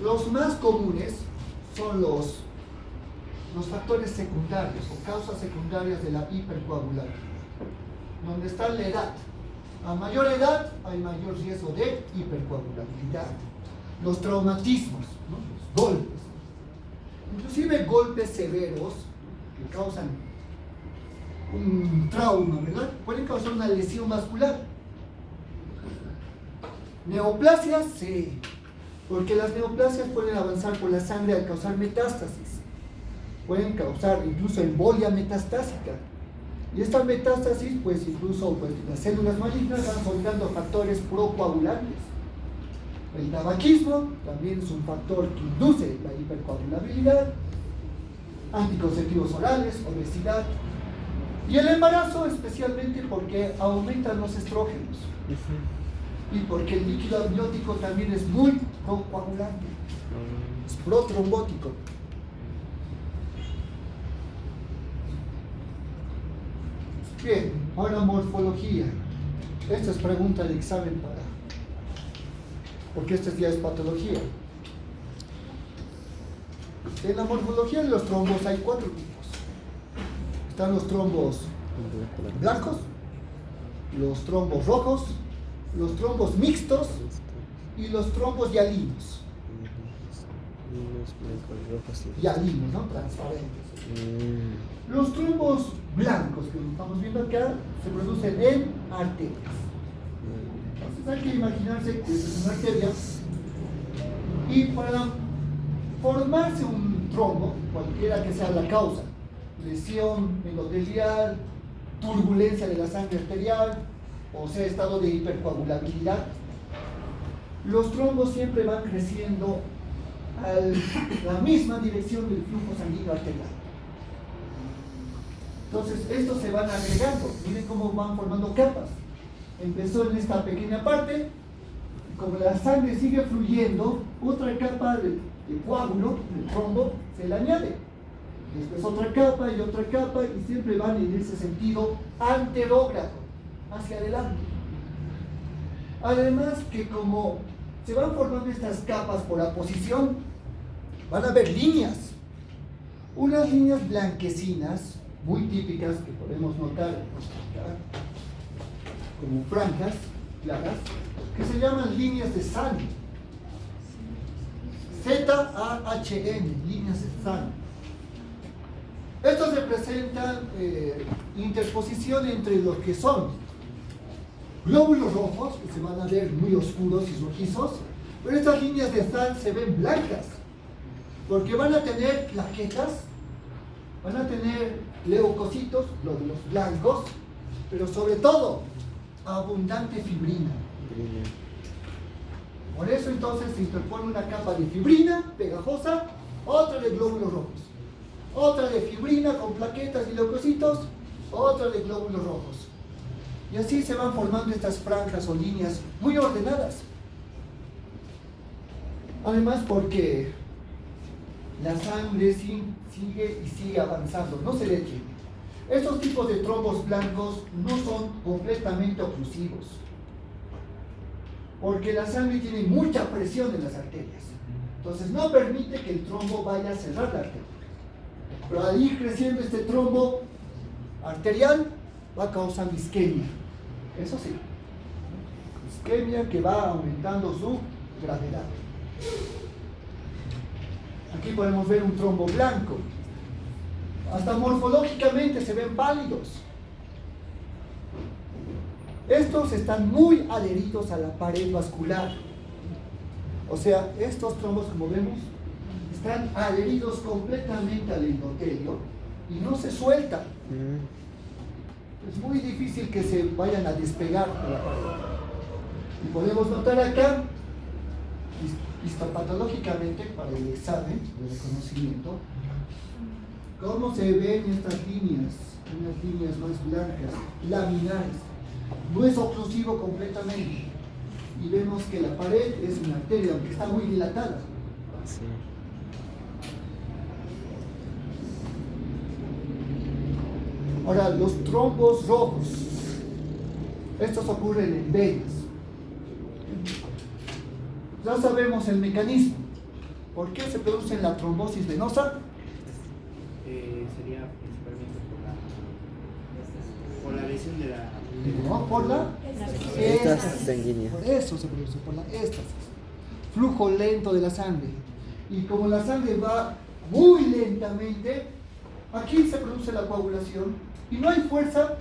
Los más comunes son los factores secundarios o causas secundarias de la hipercoagulación, donde está la edad. A mayor edad hay mayor riesgo de hipercoagulabilidad. Los traumatismos, ¿no? Los golpes, inclusive golpes severos que causan un trauma, ¿verdad? Pueden causar una lesión vascular. Neoplasias, sí, porque las neoplasias pueden avanzar por la sangre al causar metástasis. Pueden causar incluso embolia metastásica. Y estas metástasis, pues incluso las células malignas van soltando factores procoagulantes. El tabaquismo también es un factor que induce la hipercoagulabilidad. Anticonceptivos orales, obesidad. Y el embarazo, especialmente porque aumentan los estrógenos. Y porque el líquido amniótico también es muy procoagulante. Es protrombótico. Bien, ahora morfología. Esta es pregunta de examen porque esta ya es patología. En la morfología de los trombos hay 4 tipos. Están los trombos blancos, los trombos rojos, los trombos mixtos y los trombos hialinos. Hialinos, ¿no? Transparentes. Los trombos blancos que estamos viendo acá se producen en arterias. Entonces hay que imaginarse que es una arteria y para formarse un trombo, cualquiera que sea la causa, lesión endotelial, turbulencia de la sangre arterial, o sea, estado de hipercoagulabilidad, los trombos siempre van creciendo a la misma dirección del flujo sanguíneo arterial. Entonces, estos se van agregando. Miren cómo van formando capas. Empezó en esta pequeña parte, y como la sangre sigue fluyendo, otra capa de coágulo, del trombo, se le añade. Después otra capa, y siempre van en ese sentido anterógrado, hacia adelante. Además que como se van formando estas capas por aposición, van a haber líneas. Unas líneas blanquecinas, muy típicas, que podemos notar acá, como franjas claras, que se llaman líneas de Zahn. Z-A-H-N, líneas de Zahn. Estos representan interposición entre lo que son glóbulos rojos, que se van a ver muy oscuros y rojizos, pero estas líneas de Zahn se ven blancas, porque van a tener plaquetas, van a tener leucocitos, glóbulos blancos, pero sobre todo abundante fibrina. Por eso entonces se interpone una capa de fibrina pegajosa, otra de glóbulos rojos, otra de fibrina con plaquetas y leucocitos, otra de glóbulos rojos. Y así se van formando estas franjas o líneas muy ordenadas. Además porque la sangre sigue avanzando, no se detiene. Estos tipos de trombos blancos no son completamente oclusivos, porque la sangre tiene mucha presión en las arterias. Entonces no permite que el trombo vaya a cerrar la arteria. Pero al ir creciendo este trombo arterial, va causando isquemia. Eso sí, isquemia que va aumentando su gravedad. Aquí podemos ver un trombo blanco. Hasta morfológicamente se ven pálidos. Estos están muy adheridos a la pared vascular. O sea, estos trombos, como vemos, están adheridos completamente al endotelio y no se sueltan. Es muy difícil que se vayan a despegar de la pared. Y podemos notar acá, histopatológicamente, para el examen de reconocimiento, cómo se ven estas líneas, unas líneas más blancas, laminares. No es oclusivo completamente. Y vemos que la pared es una arteria, aunque está muy dilatada. Sí. Ahora, los trombos rojos. Estos ocurren en venas. Ya sabemos el mecanismo. ¿Por qué se produce la trombosis venosa? Sería principalmente por la lesión de la... No, por la Éstasis sanguínea. Por eso se produce, por la éstasis. Flujo lento de la sangre. Y como la sangre va muy lentamente, aquí se produce la coagulación y no hay fuerza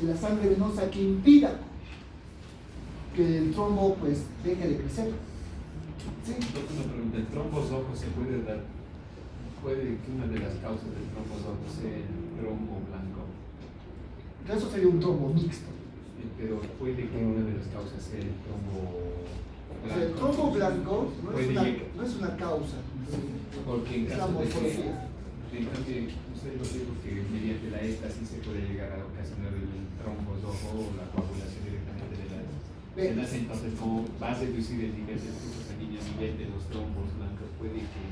de la sangre venosa que impida que el trombo pues deje de crecer. ¿Sí? Una pregunta, ¿el trombos ojos se puede dar? ¿Puede que una de las causas del trombos ojos sea el trombo blanco? Eso sería un trombo mixto. Pero puede que una de las causas sea el trombo O blanco. sea, el trombo blanco Puede llegar- no es una causa. Porque en Es la caso de que, morfología. en cambio, usted lo dijo que mediante la éstasis se puede llegar a ocasionar el trombos ojo o la coagulación directamente de las venas. Entonces, ¿cómo vas a reducir el nivel del flujo sanguíneo a nivel de los trombos blancos? Puede que...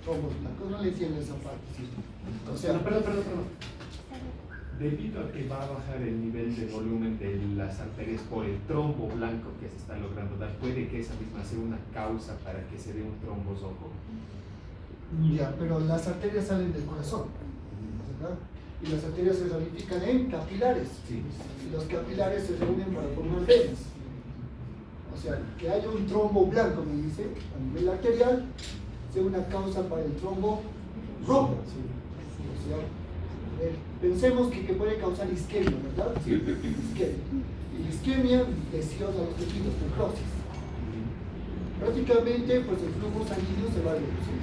Trombos blancos, no le entiendo esa parte. O sea, Perdón. Debido a que va a bajar el nivel de volumen de las arterias por el trombo blanco que se está logrando dar, puede que esa misma sea una causa para que se dé un trombos ojo. ya, pero las arterias salen del corazón, ¿verdad? Y las arterias se ramifican en capilares. Sí. Y los capilares se reúnen para formar venas. O sea, que haya un trombo blanco, me dice, a nivel arterial, sea una causa para el trombo rojo. O sea, pensemos que puede causar isquemia, ¿verdad? Sí. Isquemia. Y la isquemia lesiona los tejidos, necrosis. Prácticamente, pues el flujo sanguíneo se va a reducir.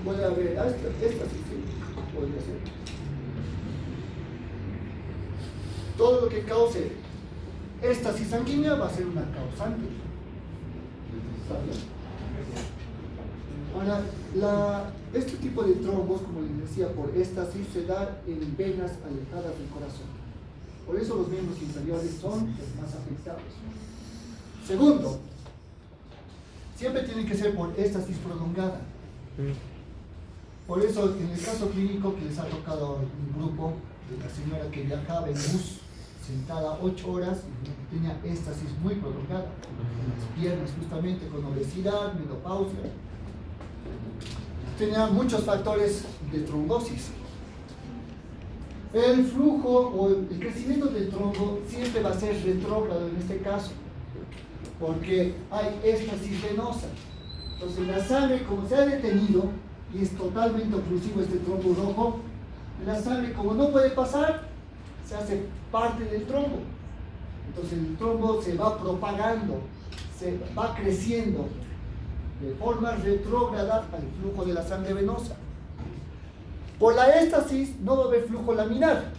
Puede haber éstasis, sí, podría ser. Todo lo que cause éstasis sanguínea va a ser una causante. ¿Sabes? Ahora, este tipo de trombos, como les decía, por éstasis se da en venas alejadas del corazón. Por eso los miembros inferiores son los más afectados. Segundo, siempre tiene que ser por éstasis prolongada. Por eso, en el caso clínico que les ha tocado un grupo de la señora que viajaba en bus sentada 8 horas y tenía éstasis muy prolongada en las piernas, justamente con obesidad, menopausia. Tenía muchos factores de trombosis. El flujo o el crecimiento del trombo siempre va a ser retrógrado en este caso, porque hay éstasis venosa. Entonces la sangre, como se ha detenido, y es totalmente oclusivo este trombo rojo, la sangre, como no puede pasar, se hace parte del trombo. Entonces el trombo se va propagando, se va creciendo de forma retrógrada al flujo de la sangre venosa. Por la éstasis no va a haber flujo laminar,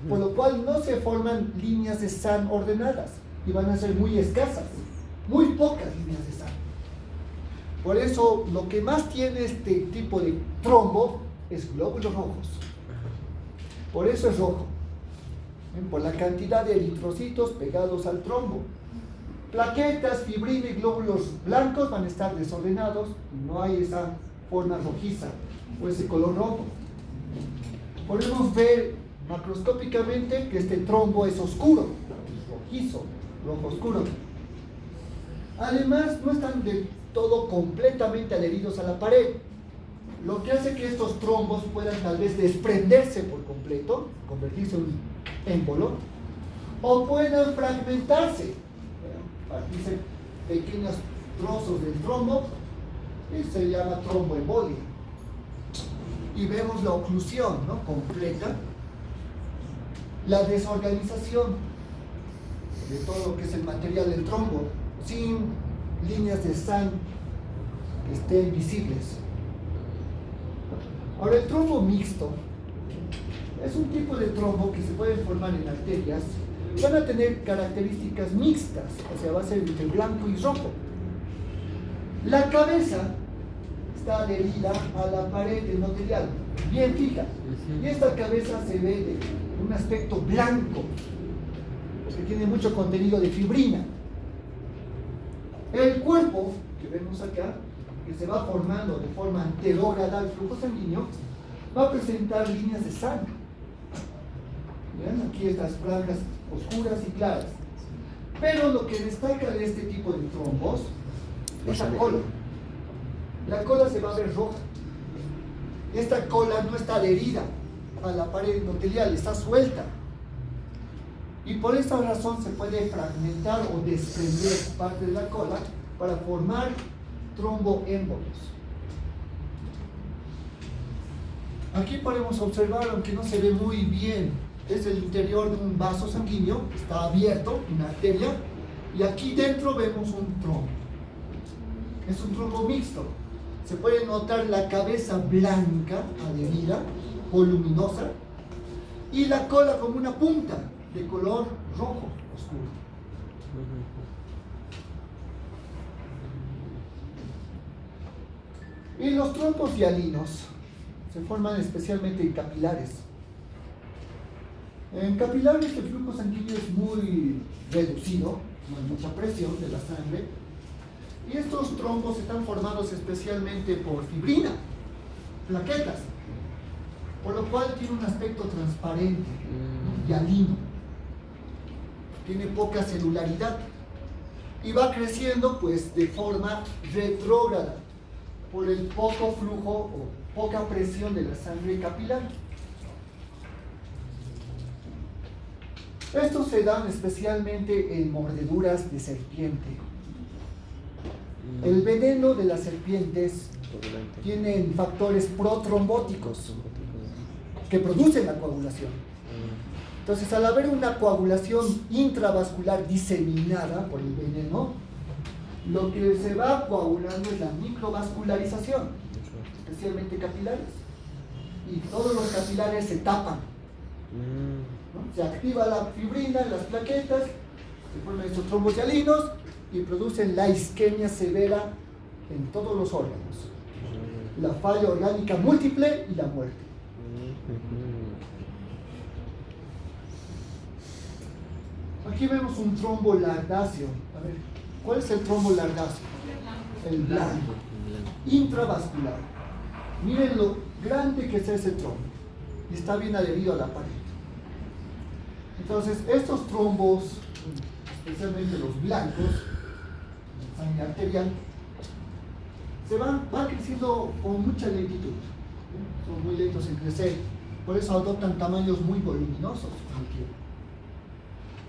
por lo cual no se forman líneas de SAN ordenadas y van a ser muy escasas, muy pocas líneas de SAN. Por eso lo que más tiene este tipo de trombo es glóbulos rojos. Por eso es rojo, por la cantidad de eritrocitos pegados al trombo. Plaquetas, fibrina y glóbulos blancos van a estar desordenados y no hay esa forma rojiza o ese color rojo. Podemos ver macroscópicamente que este trombo es oscuro, rojizo, rojo oscuro. Además, no están de todo completamente adheridos a la pared, lo que hace que estos trombos puedan tal vez desprenderse por completo, convertirse en un émbolo, o puedan fragmentarse, partirse pequeños trozos del trombo, y se llama tromboembolia. Y vemos la oclusión, ¿no?, completa, la desorganización de todo lo que es el material del trombo, sin líneas de sangre que estén visibles. Ahora, el trombo mixto es un tipo de trombo que se puede formar en arterias. Van a tener características mixtas, o sea, va a ser entre blanco y rojo. La cabeza está adherida a la pared endotelial, bien fija, y esta cabeza se ve de un aspecto blanco, porque tiene mucho contenido de fibrina. El cuerpo, que vemos acá, que se va formando de forma anterógrada al flujo sanguíneo, va a presentar líneas de sangre. ¿Ven? Aquí estas franjas oscuras y claras. Pero lo que destaca de este tipo de trombos es la cola. La cola se va a ver roja. Esta cola no está adherida a la pared endotelial, está suelta. Y por esta razón se puede fragmentar o desprender parte de la cola para formar tromboémbolos. Aquí podemos observar, aunque no se ve muy bien, es el interior de un vaso sanguíneo, está abierto, una arteria, y aquí dentro vemos un trombo. Es un trombo mixto. Se puede notar la cabeza blanca, adherida, voluminosa, y la cola como una punta de color rojo oscuro. Y los trombos hialinos se forman especialmente en capilares. En capilares el flujo sanguíneo es muy reducido, no hay mucha presión de la sangre, y estos trombos están formados especialmente por fibrina, plaquetas, por lo cual tiene un aspecto transparente, hialino, tiene poca celularidad y va creciendo pues de forma retrógrada por el poco flujo o poca presión de la sangre capilar. Estos se dan especialmente en mordeduras de serpiente. El veneno de las serpientes tienen factores protrombóticos que producen la coagulación. Entonces, al haber una coagulación intravascular diseminada por el veneno, lo que se va coagulando es la microvascularización, especialmente capilares. Y todos los capilares se tapan, ¿no? Se activa la fibrina en las plaquetas, se forman estos trombos hialinos y producen la isquemia severa en todos los órganos, la falla orgánica múltiple y la muerte. Aquí vemos un trombo lardáceo. A ver, ¿cuál es el trombo lardáceo? El blanco, intravascular. Miren lo grande que es ese trombo y está bien adherido a la pared. Entonces, estos trombos, especialmente los blancos, sangre arterial, van creciendo con mucha lentitud. Son muy lentos en crecer, por eso adoptan tamaños muy voluminosos.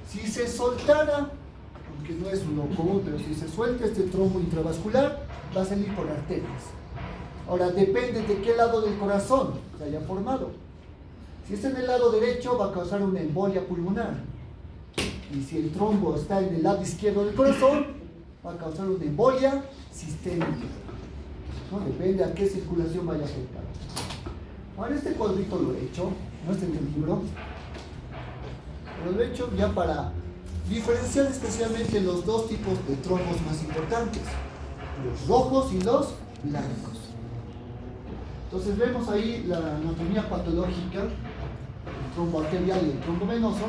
Si se soltara, aunque no es lo común, pero si se suelta este trombo intravascular, va a salir por arterias. Ahora, depende de qué lado del corazón se haya formado. Si es en el lado derecho, va a causar una embolia pulmonar. Y si el trombo está en el lado izquierdo del corazón, va a causar una embolia sistémica. ¿No? Depende a qué circulación vaya a afectar. Ahora, este cuadrito lo he hecho, no está en el libro, pero lo he hecho ya para diferenciar especialmente los dos tipos de trombos más importantes, los rojos y los blancos. Entonces vemos ahí la anatomía patológica, el trombo arterial y el trombo venoso,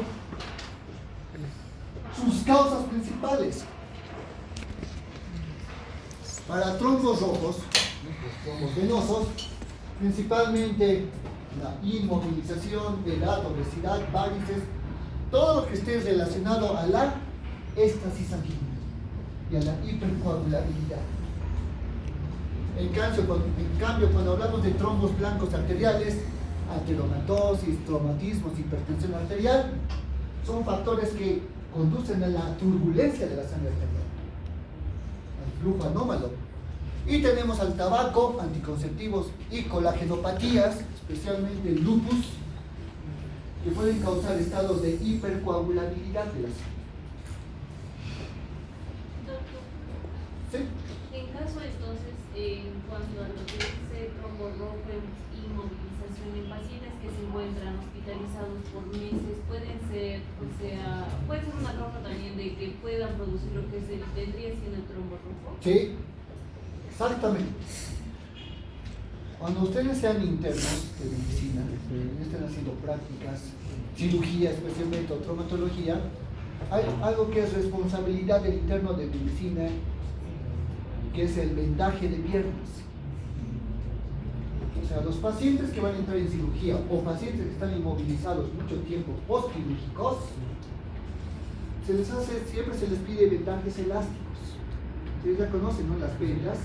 sus causas principales. Para trombos rojos, los trombos venosos, principalmente la inmovilización, edad, obesidad, varices, todo lo que esté relacionado a la éstasis sanguínea y a la hipercoagulabilidad. En cambio, cuando hablamos de trombos blancos arteriales, ateromatosis, traumatismos, hipertensión arterial, son factores que conducen a la turbulencia de la sangre arterial, al flujo anómalo. Y tenemos al tabaco, anticonceptivos y colagenopatías, especialmente el lupus, que pueden causar estados de hipercoagulabilidad de la sangre. Doctor, ¿Sí? en caso entonces, en cuanto a lo que dice trombo rojo, inmovilización en pacientes que se encuentran hospitalizados por meses, pueden ser, puede ser una causa también de que puedan producir lo que vendría siendo el trombo rojo. Sí, exactamente. Cuando ustedes sean internos de medicina, estén haciendo prácticas, cirugía especialmente o traumatología, hay algo que es responsabilidad del interno de medicina, que es el vendaje de piernas. O sea, los pacientes que van a entrar en cirugía o pacientes que están inmovilizados mucho tiempo postquirúrgicos, siempre se les pide vendajes elásticos. Ustedes ya conocen, ¿no? Las vendas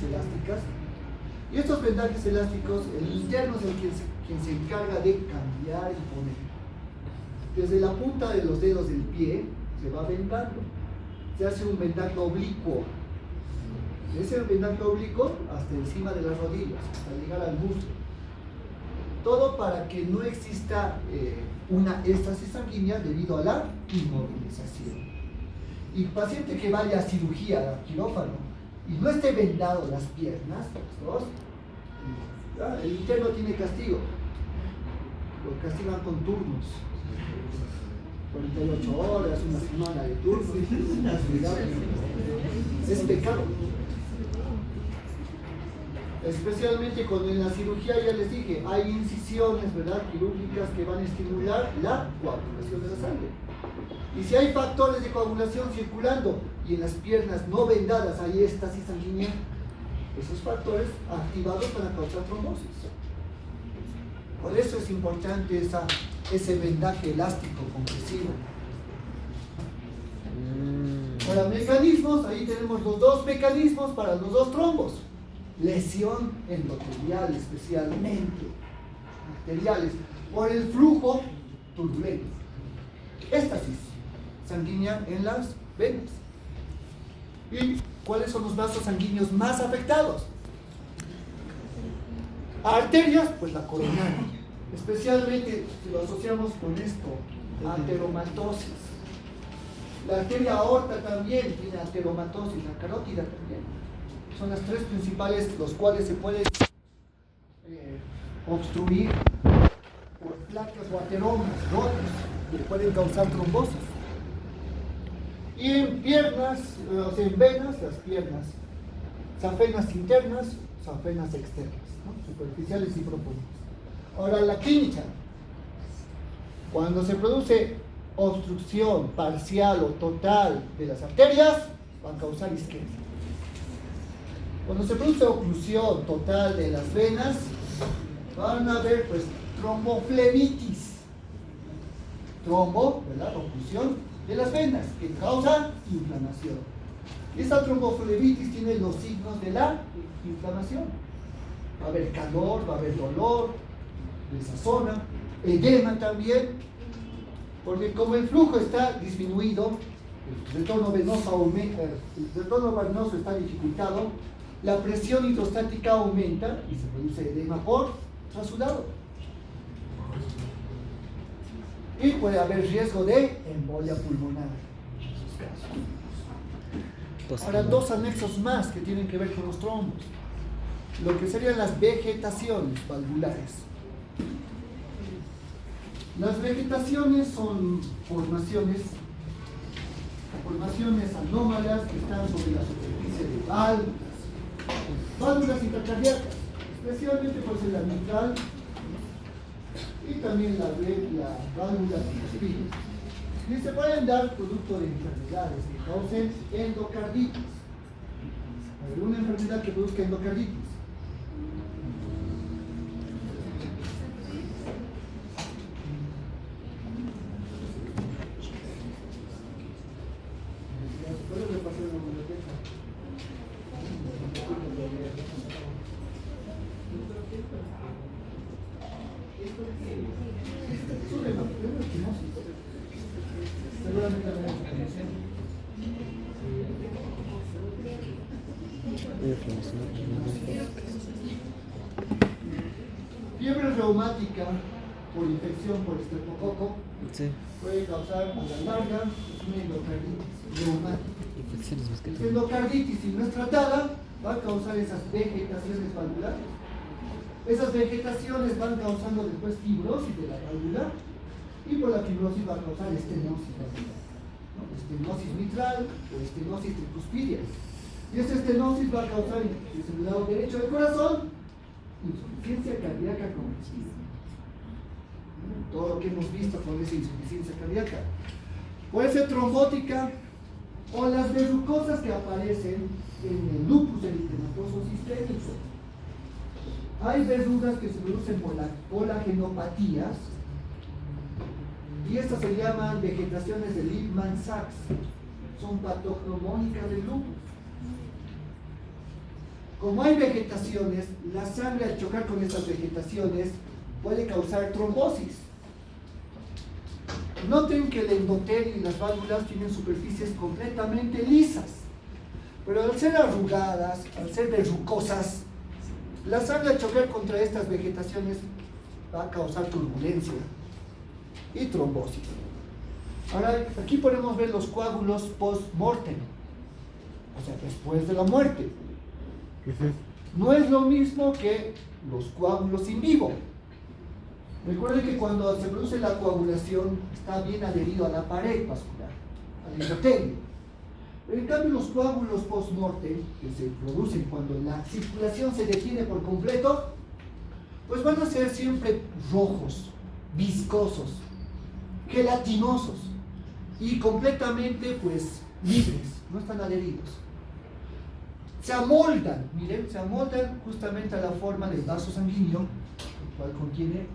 elásticas. Y estos vendajes elásticos, el interno es el quien se encarga de cambiar y poner. Desde la punta de los dedos del pie se va vendando. Se hace un vendaje oblicuo. Ese vendaje oblicuo hasta encima de las rodillas, hasta llegar al muslo. Todo para que no exista una éstasis sanguínea debido a la inmovilización. Y paciente que vaya a cirugía, a quirófano, y no esté vendado las piernas, el interno tiene castigo. Lo castigan con turnos. 48 horas, una semana de turnos. Es pecado. Especialmente cuando en la cirugía, ya les dije, hay incisiones, ¿verdad?, quirúrgicas que van a estimular la coagulación de la sangre. Y si hay factores de coagulación circulando y en las piernas no vendadas hay éstasis sanguínea, esos factores activados van a causar trombosis. Por eso es importante ese vendaje elástico compresivo. Para mecanismos, ahí tenemos los dos mecanismos para los dos trombos. Lesión endotelial, especialmente arteriales, por el flujo turbulento. Éstasis sanguínea en las venas. ¿Y cuáles son los vasos sanguíneos más afectados? Arterias, pues la coronaria. Especialmente si lo asociamos con esto, ateromatosis. La arteria aorta también tiene ateromatosis, la carótida también. Son las tres principales, los cuales se pueden obstruir por placas o ateromas, rotos, que pueden causar trombosis. Y en piernas, o sea, en venas, las piernas, safenas internas, safenas externas, ¿no? Superficiales y profundas. Ahora, la clínica, cuando se produce obstrucción parcial o total de las arterias, van a causar isquemia. Cuando se produce oclusión total de las venas, van a haber pues tromboflebitis. Trombo, ¿verdad? Oclusión de las venas, que causa inflamación. Y esta tromboflebitis tiene los signos de la inflamación. Va a haber calor, va a haber dolor de esa zona, edema también, porque como el flujo está disminuido, el retorno venoso aumenta, el retorno venoso está dificultado, la presión hidrostática aumenta y se produce edema por trasudado. Y puede haber riesgo de embolia pulmonar en esos casos. Ahora, dos anexos más que tienen que ver con los trombos. Lo que serían las vegetaciones valvulares. Las vegetaciones son formaciones anómalas que están sobre la superficie de válvulas intracardíacas, especialmente por la mitral y también la válvula tricuspide. Y se pueden dar producto de enfermedades que causen endocarditis. ¿Alguna enfermedad que produzca endocarditis? Fiebre reumática por infección por estreptococo puede causar a la larga una endocarditis reumática. La endocarditis, si no es tratada, va a causar esas vegetaciones valvulares. Esas vegetaciones van causando después fibrosis de la válvula y por la fibrosis va a causar estenosis valvular, ¿no? Estenosis mitral o estenosis tricuspidia. Y esa estenosis va a causar en el lado derecho del corazón insuficiencia cardíaca congestiva. Todo lo que hemos visto con esa insuficiencia cardíaca. Puede ser trombótica o las verrucosas que aparecen en el lupus eritematoso sistémico. Hay verrugas que se producen por las colagenopatías Y estas se llaman vegetaciones de Liebman-Sachs. Son patognomónicas del lupus. Como hay vegetaciones, la sangre al chocar con estas vegetaciones puede causar trombosis. Noten que el endotelio y las válvulas tienen superficies completamente lisas, pero al ser arrugadas, al ser verrucosas, la sangre al chocar contra estas vegetaciones va a causar turbulencia y trombosis. Ahora, aquí podemos ver los coágulos post-mortem, o sea, después de la muerte. No es lo mismo que los coágulos in vivo. Recuerden que cuando se produce la coagulación está bien adherido a la pared vascular, al endotelio. Pero en cambio los coágulos post-mortem, que se producen cuando la circulación se detiene por completo, pues van a ser siempre rojos, viscosos, gelatinosos y completamente pues libres, no están adheridos. Se amoldan, miren, se amoldan justamente a la forma del vaso sanguíneo, el cual contiene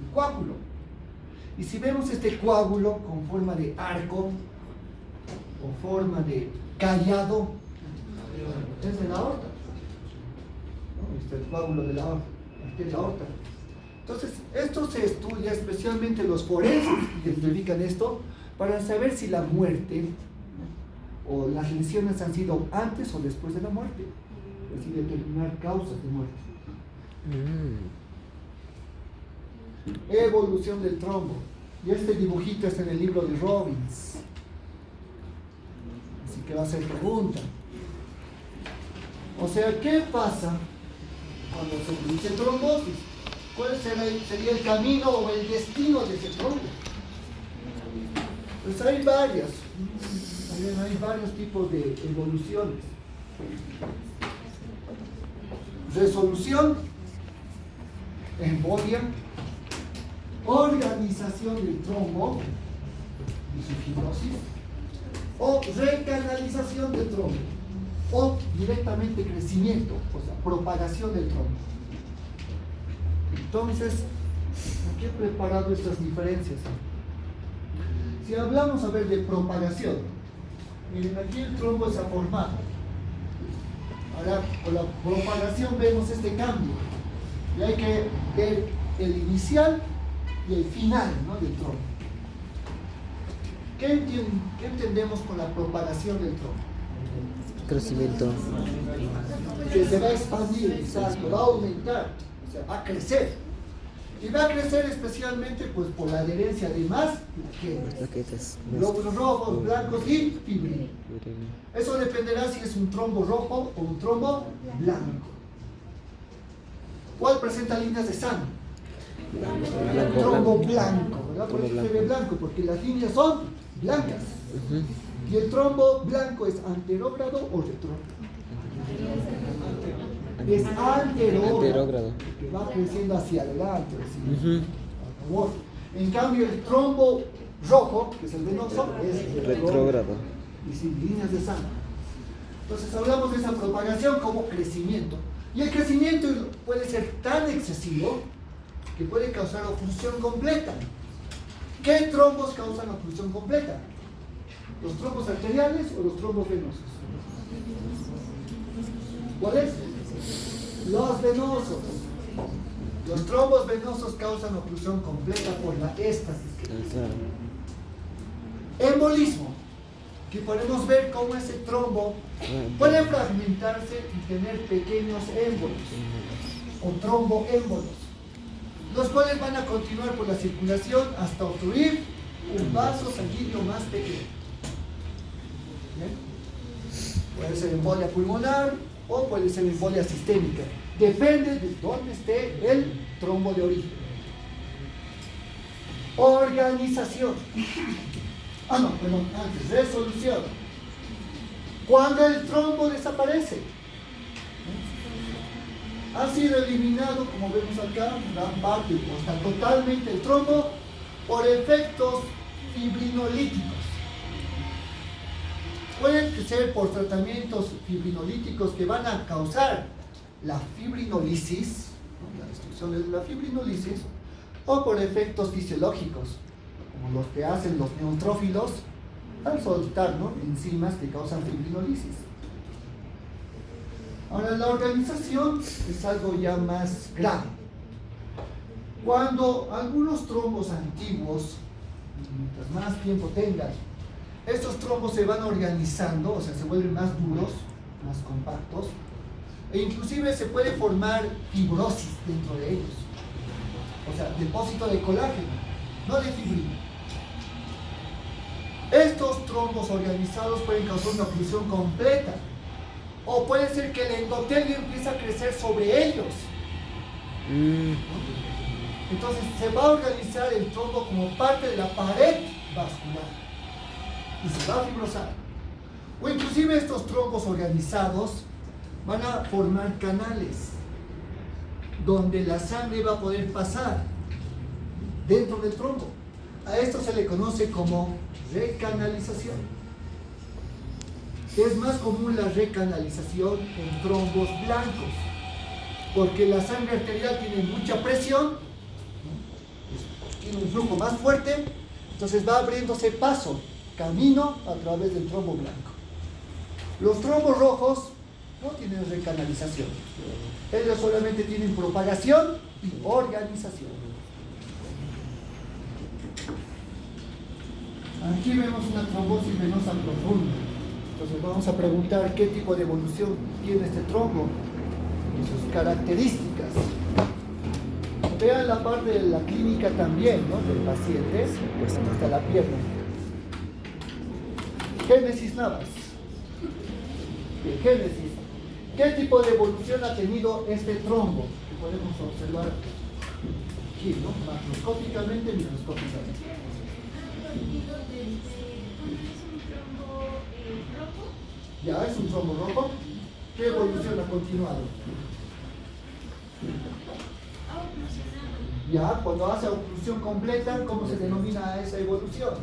el coágulo. Y si vemos este coágulo con forma de arco o forma de callado, es de la aorta. ¿No? Este es el coágulo de la aorta, arteria aorta. Entonces, esto se estudia, especialmente los forenses identifican esto, para saber si la muerte, ¿no?, o las lesiones han sido antes o después de la muerte, es decir, determinar causas de muerte. Evolución del trombo. Y este dibujito está en el libro de Robbins, así que va a ser pregunta. O sea, ¿qué pasa cuando se produce trombosis? ¿Cuál sería el camino o el destino de ese trombo? Pues hay varios tipos de evoluciones. Resolución, embolia, organización del trombo y su fibrosis, o recanalización del trombo, o directamente crecimiento, o sea, propagación del trombo. Entonces, aquí he preparado estas diferencias. Si hablamos, a ver, de propagación, miren, aquí el trombo se ha formado. Ahora, con la propagación vemos este cambio. Y hay que ver el inicial y el final, ¿no?, del trombo. ¿Qué entendemos con la propagación del trombo? Crecimiento. Que se va a expandir, exacto, va a aumentar, o sea, va a crecer. Y va a crecer especialmente pues, por la adherencia de más plaquetas, glóbulos rojos, blancos y fibrina. Eso dependerá si es un trombo rojo o un trombo blanco. ¿Cuál presenta líneas de sangre? Un trombo blanco, ¿verdad? Por eso se ve blanco, porque las líneas son blancas. ¿Y el trombo blanco es anterógrado o retrógrado? Es anterógrado, que va creciendo hacia adelante. Así, a favor. En cambio, el trombo rojo, que es el venoso, es retrógrado y sin líneas de sangre. Entonces hablamos de esa propagación como crecimiento. Y el crecimiento puede ser tan excesivo que puede causar oclusión completa. ¿Qué trombos causan oclusión completa? ¿Los trombos arteriales o los trombos venosos? ¿Cuáles? Los venosos. Los trombos venosos causan oclusión completa por la éstasis. Embolismo, que podemos ver cómo ese trombo puede fragmentarse y tener pequeños émbolos o tromboémbolos, los cuales van a continuar por la circulación hasta obstruir un vaso sanguíneo más pequeño. ¿Bien? Puede ser embolia pulmonar o puede ser embolia sistémica. Depende de dónde esté el trombo de origen. Organización. Antes, resolución. Cuando el trombo desaparece, ha sido eliminado, como vemos acá, gran parte o hasta totalmente el trombo por efectos fibrinolíticos. Pueden ser por tratamientos fibrinolíticos que van a causar la fibrinolisis, ¿no?, la destrucción de la fibrinolisis, o por efectos fisiológicos, como los que hacen los neutrófilos, al soltar, ¿no?, enzimas que causan fibrinolisis. Ahora, la organización es algo ya más grave. Cuando algunos trombos antiguos, mientras más tiempo tengan, estos trombos se van organizando, o sea, se vuelven más duros, más compactos, e inclusive se puede formar fibrosis dentro de ellos. O sea, depósito de colágeno, no de fibrina. Estos trombos organizados pueden causar una oclusión completa, o puede ser que el endotelio empiece a crecer sobre ellos. Entonces se va a organizar el trombo como parte de la pared vascular y se va a fibrosar. O inclusive estos trombos organizados van a formar canales donde la sangre va a poder pasar dentro del trombo. A esto se le conoce como recanalización. Es más común la recanalización en trombos blancos, porque la sangre arterial tiene mucha presión, tiene un flujo más fuerte, entonces va abriéndose paso, camino a través del trombo blanco. Los trombos rojos no tienen recanalización, ellos solamente tienen propagación y organización. Aquí vemos una trombosis venosa profunda. Entonces vamos a preguntar qué tipo de evolución tiene este trombo y sus características. Vean la parte de la clínica también, ¿no?, del paciente, hasta la pierna. Génesis Navas. Génesis. ¿Qué tipo de evolución ha tenido este trombo? Que podemos observar aquí, ¿no?, macroscópicamente y microscópicamente. Ya, es un trombo rojo. ¿Qué evolución ha continuado? Ya, cuando hace oclusión completa, ¿cómo se denomina esa evolución?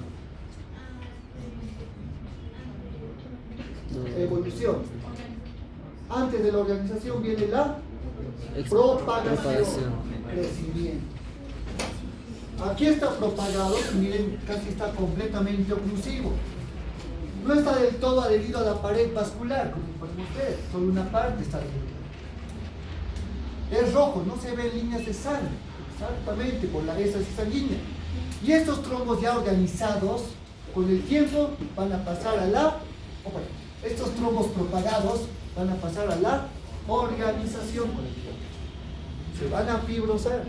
Evolución. Antes de la organización viene la propagación. Crecimiento. Aquí está propagado, miren, casi está completamente oclusivo. No está del todo adherido a la pared vascular, como podemos ver, solo una parte está adherida. Es rojo, no se ven líneas de sangre, exactamente por la éstasis sanguínea. Y estos trombos ya organizados, con el tiempo, van a pasar a la... estos trombos propagados van a pasar a la organización con el tiempo. Se van a fibrosar.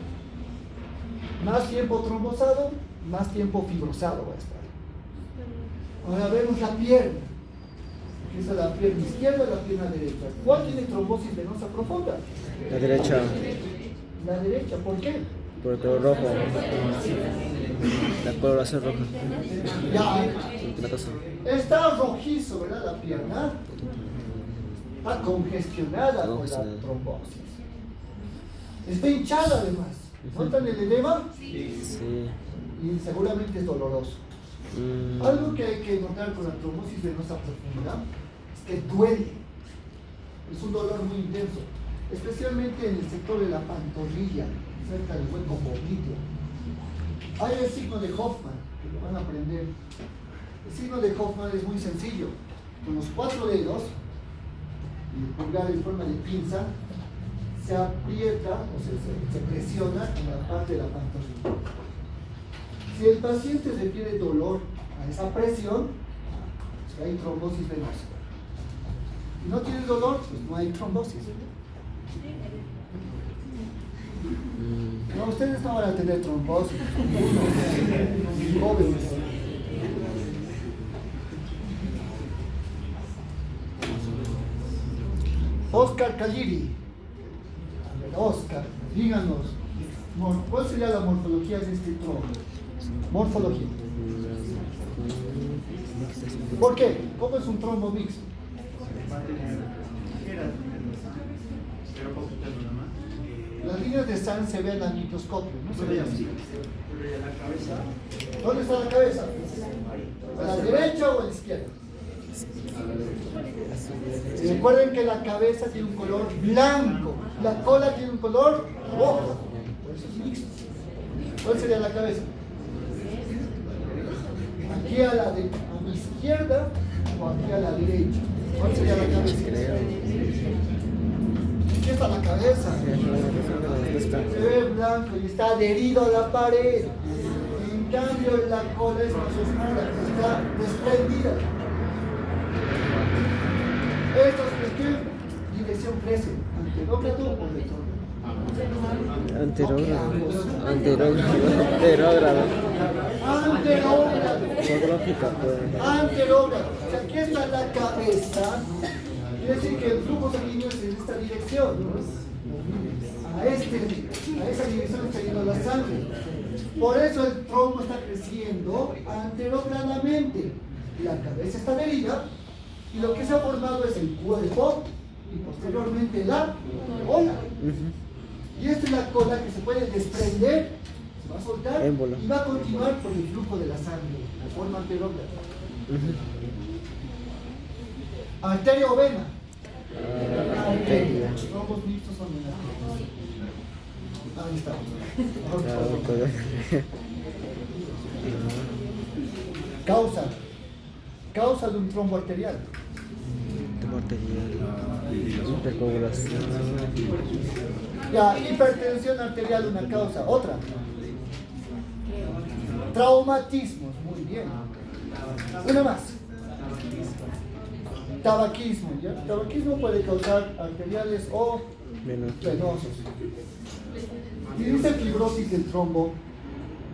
Más tiempo trombosado, más tiempo fibrosado va a estar. Ahora vemos la pierna. Esa es la pierna izquierda y la pierna derecha. ¿Cuál tiene trombosis venosa profunda? La derecha. La derecha, ¿por qué? Por el color rojo. La coloración roja. Ya. Latosa. Está rojizo, ¿verdad? La pierna. Está congestionada por la trombosis. Está hinchada además. ¿Notan el edema? Sí. Y seguramente es doloroso. Algo que hay que notar con la trombosis venosa profunda es que duele. Es un dolor muy intenso, especialmente en el sector de la pantorrilla, cerca del hueco popliteo. Hay el signo de Hoffman, que lo van a aprender. El signo de Hoffman es muy sencillo. Con los 4 dedos, y el pulgar en forma de pinza, se aprieta o se presiona en la parte de la pantorrilla. Si el paciente refiere dolor a esa presión, pues hay trombosis venosa. Si no tiene dolor, pues no hay trombosis. No, ustedes no van a tener trombosis. Jóvenes. Oscar Caliri. Oscar, díganos, ¿cuál sería la morfología de este trombo? Morfología. ¿Por qué? ¿Cómo es un trombo mixto? Las líneas de sangre se ven al microscopio, no se ven así. ¿Dónde está la cabeza? ¿A la derecha o a la izquierda? Recuerden que la cabeza tiene un color blanco, la cola tiene un color rojo, por eso es mixto. ¿Cuál sería la cabeza? aquí a mi izquierda o aquí a la derecha. ¿Cuál sería la cabeza? Aquí está la cabeza. Se ve blanco y está adherido a la pared. En cambio, la cola es más oscura, está desprendida. ¿Estos en qué dirección crecen? ¿Anterógrado o retrógrado? Anterógrado. Anterógrado. O sea, aquí está la cabeza. Quiere decir que el flujo sanguíneo es en esta dirección. A esa dirección está yendo la sangre. Por eso el trombo está creciendo anterogradamente. La cabeza está adherida y lo que se ha formado es el cuerpo y posteriormente la cola. Y esta es la cola que se puede desprender, se va a soltar y va a continuar por el flujo de la sangre, de forma anterógrada. Arteria o vena. Arteria. Trombos mixtos son en arterias. Ahí está. Causa de un trombo arterial. Hipercoagulación. Ya, hipertensión arterial, una causa. Otra. Traumatismos, muy bien. Una más. Tabaquismo, ¿ya? Tabaquismo puede causar arteriales o venosos. Y dice fibrosis del trombo.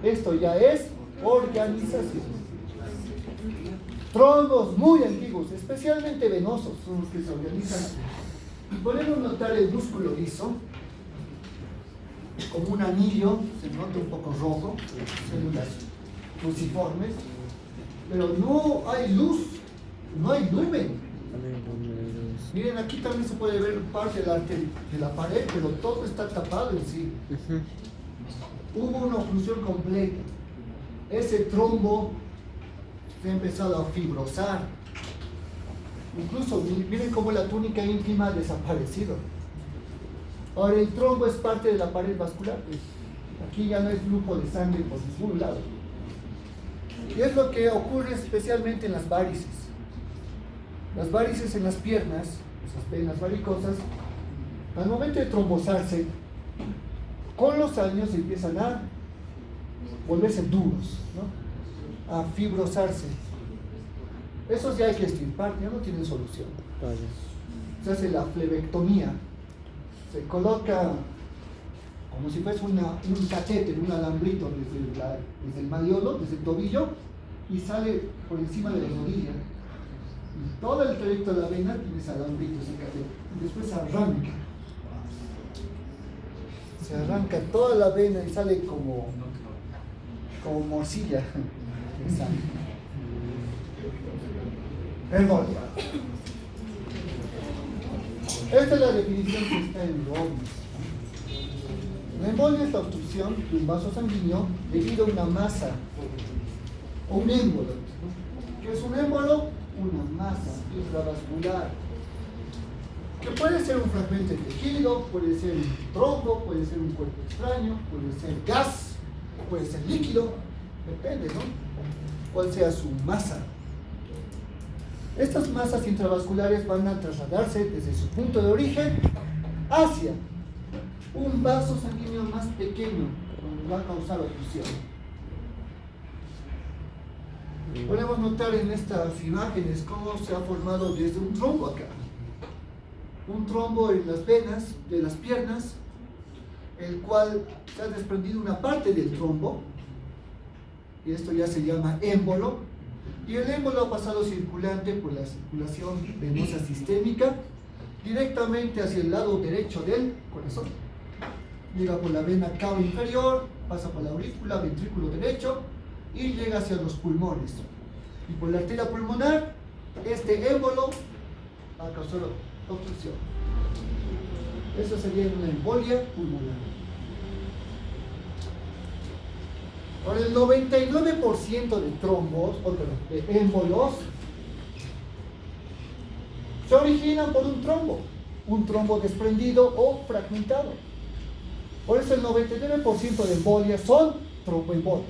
Esto ya es organización. Trombos muy antiguos, especialmente venosos, son los que se organizan. Y podemos notar el músculo liso, como un anillo, se nota un poco rojo, células cruciformes, pero no hay luz, no hay lumen. Miren, aquí también se puede ver parte de la pared, pero todo está tapado en sí. Hubo una oclusión completa. Ese trombo se ha empezado a fibrosar. Incluso miren cómo la túnica íntima ha desaparecido. Ahora el trombo es parte de la pared vascular. Aquí ya no hay flujo de sangre por ningún lado. Y es lo que ocurre especialmente en las varices. Las varices en las piernas, esas venas varicosas, al momento de trombosarse, con los años empiezan a volverse duros, ¿no? A fibrosarse. Esos ya hay que extirpar, ya no tienen solución. Se hace la flebectomía. Se coloca como si fuese un catéter, un alambrito desde el malleolo, desde el tobillo, y sale por encima de la rodilla. Y todo el trayecto de la vena tiene ese alambrito, ese catéter. Y después se arranca toda la vena y sale como morcilla de sangre. Embolia. Esta es la definición que está en Robbins. La embolia es la obstrucción de un vaso sanguíneo debido a una masa o un émbolo. ¿Qué es un émbolo? Una masa intravascular. Que puede ser un fragmento de tejido, puede ser un trombo, puede ser un cuerpo extraño, puede ser gas, puede ser líquido, depende, ¿no? Cuál sea su masa. Estas masas intravasculares van a trasladarse desde su punto de origen hacia un vaso sanguíneo más pequeño, donde va a causar oclusión. Podemos notar en estas imágenes cómo se ha formado desde un trombo acá. Un trombo en las venas de las piernas, el cual se ha desprendido una parte del trombo, y esto ya se llama émbolo. Y el émbolo ha pasado circulante por la circulación venosa sistémica directamente hacia el lado derecho del corazón. Llega por la vena cava inferior, pasa por la aurícula, ventrículo derecho y llega hacia los pulmones. Y por la arteria pulmonar, este émbolo ha causado obstrucción. Eso sería una embolia pulmonar. Ahora, el 99% de trombos, o de émbolos, se originan por un trombo desprendido o fragmentado. Por eso el 99% de embolias son tromboembolias.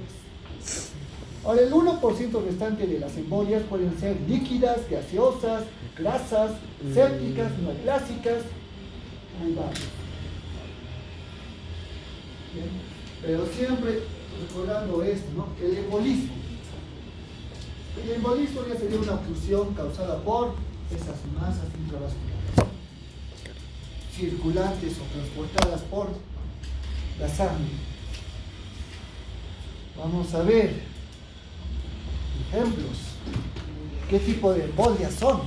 Ahora, el 1% restante de las embolias pueden ser líquidas, gaseosas, grasas, sépticas, neoplásicas, hay varios. Bien. Pero siempre recordando esto, ¿no? El embolismo. El embolismo ya sería una oclusión causada por esas masas intravasculares, circulantes o transportadas por la sangre. Vamos a ver ejemplos. ¿Qué tipo de embolias son?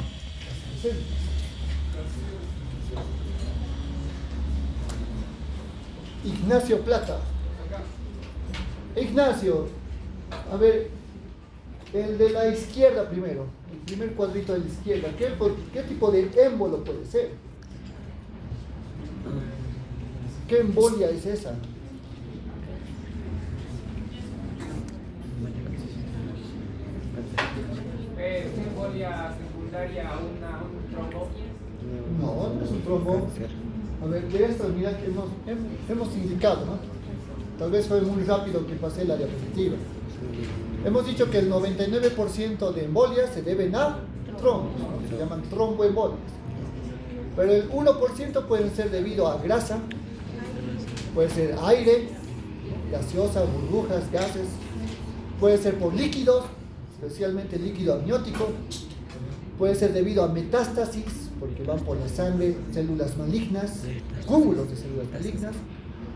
Ignacio Plata. Ignacio, a ver, el de la izquierda primero, el primer cuadrito de la izquierda, ¿qué tipo de émbolo puede ser? ¿Qué embolia es esa? ¿Es embolia secundaria a un trombo? No, no es un trombo. A ver, de esto, mira que hemos indicado, ¿no? Tal vez fue muy rápido que pasé la diapositiva. Hemos dicho que el 99% de embolias se deben a trombos, ¿no? Se llaman tromboembolias. Pero el 1% pueden ser debido a grasa, puede ser aire, gaseosa, burbujas, gases, puede ser por líquidos, especialmente líquido amniótico, puede ser debido a metástasis, porque van por la sangre células malignas, cúmulos de células malignas,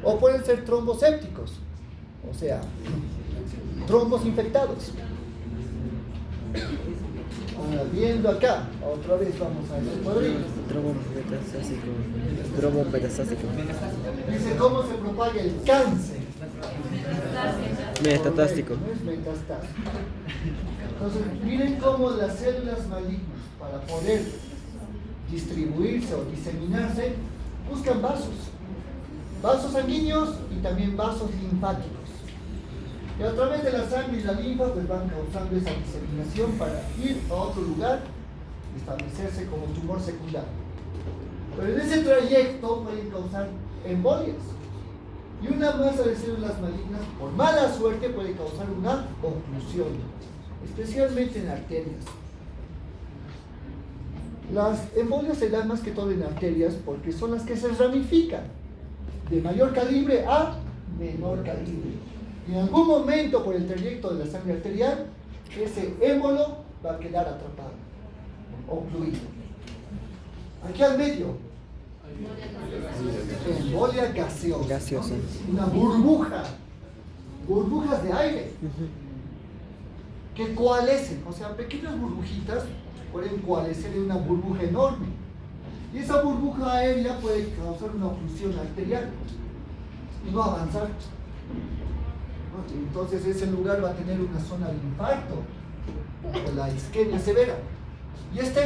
o pueden ser trombos sépticos, o sea, trombos infectados. Ahora, viendo acá, otra vez vamos a este cuadrito. Trombo metastásico. Dice cómo se propaga el cáncer. Metatástico. No es metastásico. Entonces, miren cómo las células malignas, para poder distribuirse o diseminarse, buscan vasos sanguíneos y también vasos linfáticos. Y a través de la sangre y la linfa pues van causando esa diseminación para ir a otro lugar y establecerse como tumor secundario. Pero en ese trayecto pueden causar embolias. Y una masa de células malignas, por mala suerte, puede causar una oclusión, especialmente en arterias. Las embolias se dan más que todo en arterias porque son las que se ramifican de mayor calibre a menor calibre. Y en algún momento por el trayecto de la sangre arterial, ese émbolo va a quedar atrapado, ocluido. Aquí al medio, embolia gaseosa. Una burbuja, burbujas de aire que coalescen, o sea, pequeñas burbujitas pueden coalescer en una burbuja enorme. Y esa burbuja aérea puede causar una oclusión arterial y no avanzar. Entonces ese lugar va a tener una zona de infarto o la isquemia severa. ¿Y este?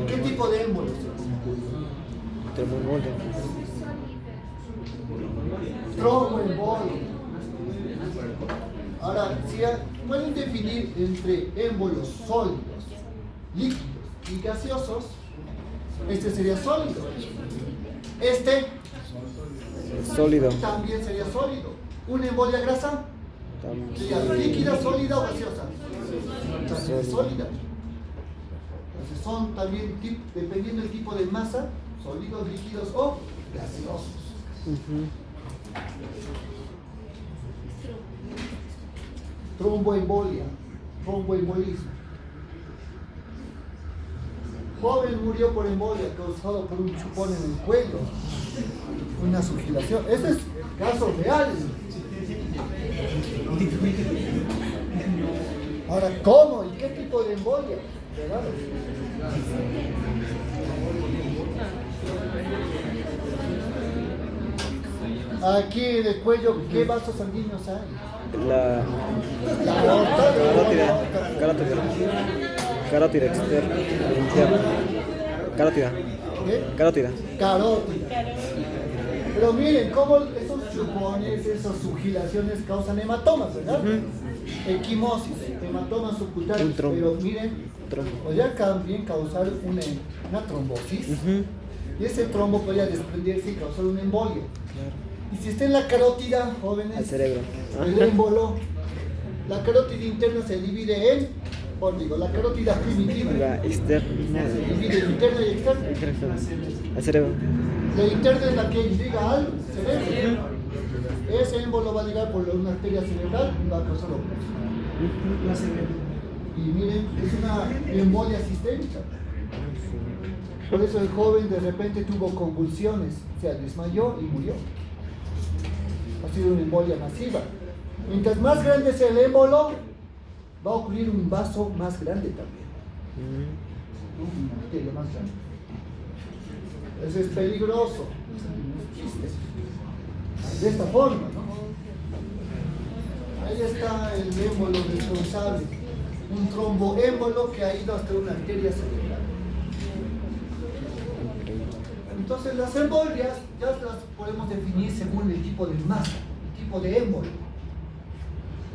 ¿Qué tipo de émbolo? Tromboembolia. Ahora, si pueden definir entre émbolos sólidos, líquidos y gaseosos, este sería sólido. Este sólido. También sería sólido. ¿Una embolia grasa? ¿Sería líquida, sólida o gaseosa? También sólida. Entonces son también, dependiendo del tipo de masa, sólidos, líquidos o gaseosos. Tromboembolia, tromboembolismo. Joven murió por embolia causado por un chupón en el cuello, una sugilación. Ese es casos reales. Ahora, ¿cómo y qué tipo de embolia? ¿Verdad? Aquí en el cuello, ¿qué vasos sanguíneos hay? La aorta, carótida externa, interna. Carótida. ¿Qué? Carótida. Carótida. Pero miren cómo esos chupones, esas sugilaciones causan hematomas, ¿verdad? Equimosis, hematomas ocultarios. Pero miren, podría también causar una trombosis. Y ese trombo podría desprenderse y causar una embolia. Y si está en la carótida, jóvenes, Al cerebro. el émbolo, la carótida interna se divide en, la carótida primitiva La externa. se divide en interna y externa. Al cerebro. La interna es la que liga al cerebro. Ese émbolo va a ligar por una arteria cerebral y va a causar oclusión. Y miren, es una embolia sistémica. Por eso el joven de repente tuvo convulsiones, se desmayó y murió. Ha sido una embolia masiva. Mientras más grande sea el émbolo, va a ocurrir un vaso más grande también. Una arteria más grande. Eso es peligroso. De esta forma, ¿no? Ahí está el émbolo responsable. Un tromboémbolo que ha ido hasta una arteria cerebral. Entonces las embolias ya las podemos definir según el tipo de masa, el tipo de émbolo.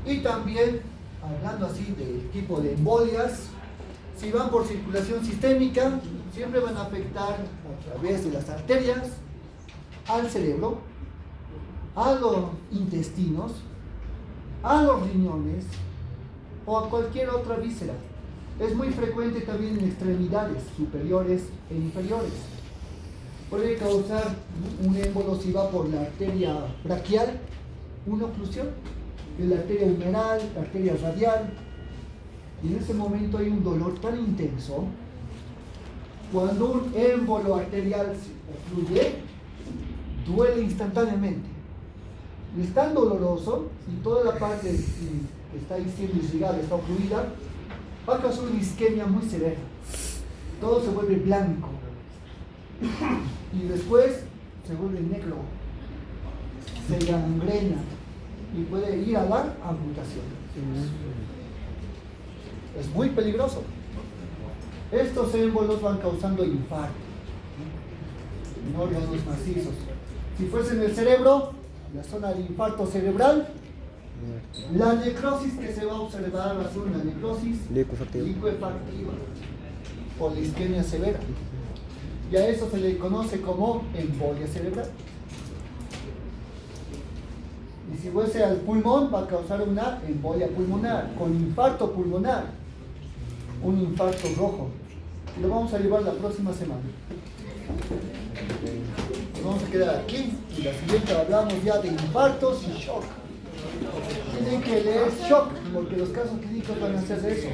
Y también, hablando así del tipo de embolias, si van por circulación sistémica, siempre van a afectar a través de las arterias al cerebro, a los intestinos, a los riñones o a cualquier otra víscera. Es muy frecuente también en extremidades superiores e inferiores. Puede causar un émbolo si va por la arteria braquial, una oclusión, de la arteria humeral, la arteria radial, y en ese momento hay un dolor tan intenso. Cuando un émbolo arterial se ocluye, duele instantáneamente. Y es tan doloroso, y toda la parte que está ahí siendo irrigada, está ocluida, va a causar una isquemia muy severa. Todo se vuelve blanco. Y después se vuelve negro, se gangrena y puede ir a la amputación. Es muy peligroso. Estos émbolos van causando infarto en órganos macizos. Si fuese en el cerebro, la zona de infarto cerebral, la necrosis que se va a observar va a ser una necrosis licuefactiva por la isquemia severa. Y a eso se le conoce como embolia cerebral. Y si fuese al pulmón, va a causar una embolia pulmonar, con infarto pulmonar, un infarto rojo. Y lo vamos a llevar la próxima semana. Nos vamos a quedar aquí y la siguiente hablamos ya de infartos y shock. Tienen que leer shock, porque los casos clínicos van a ser de eso.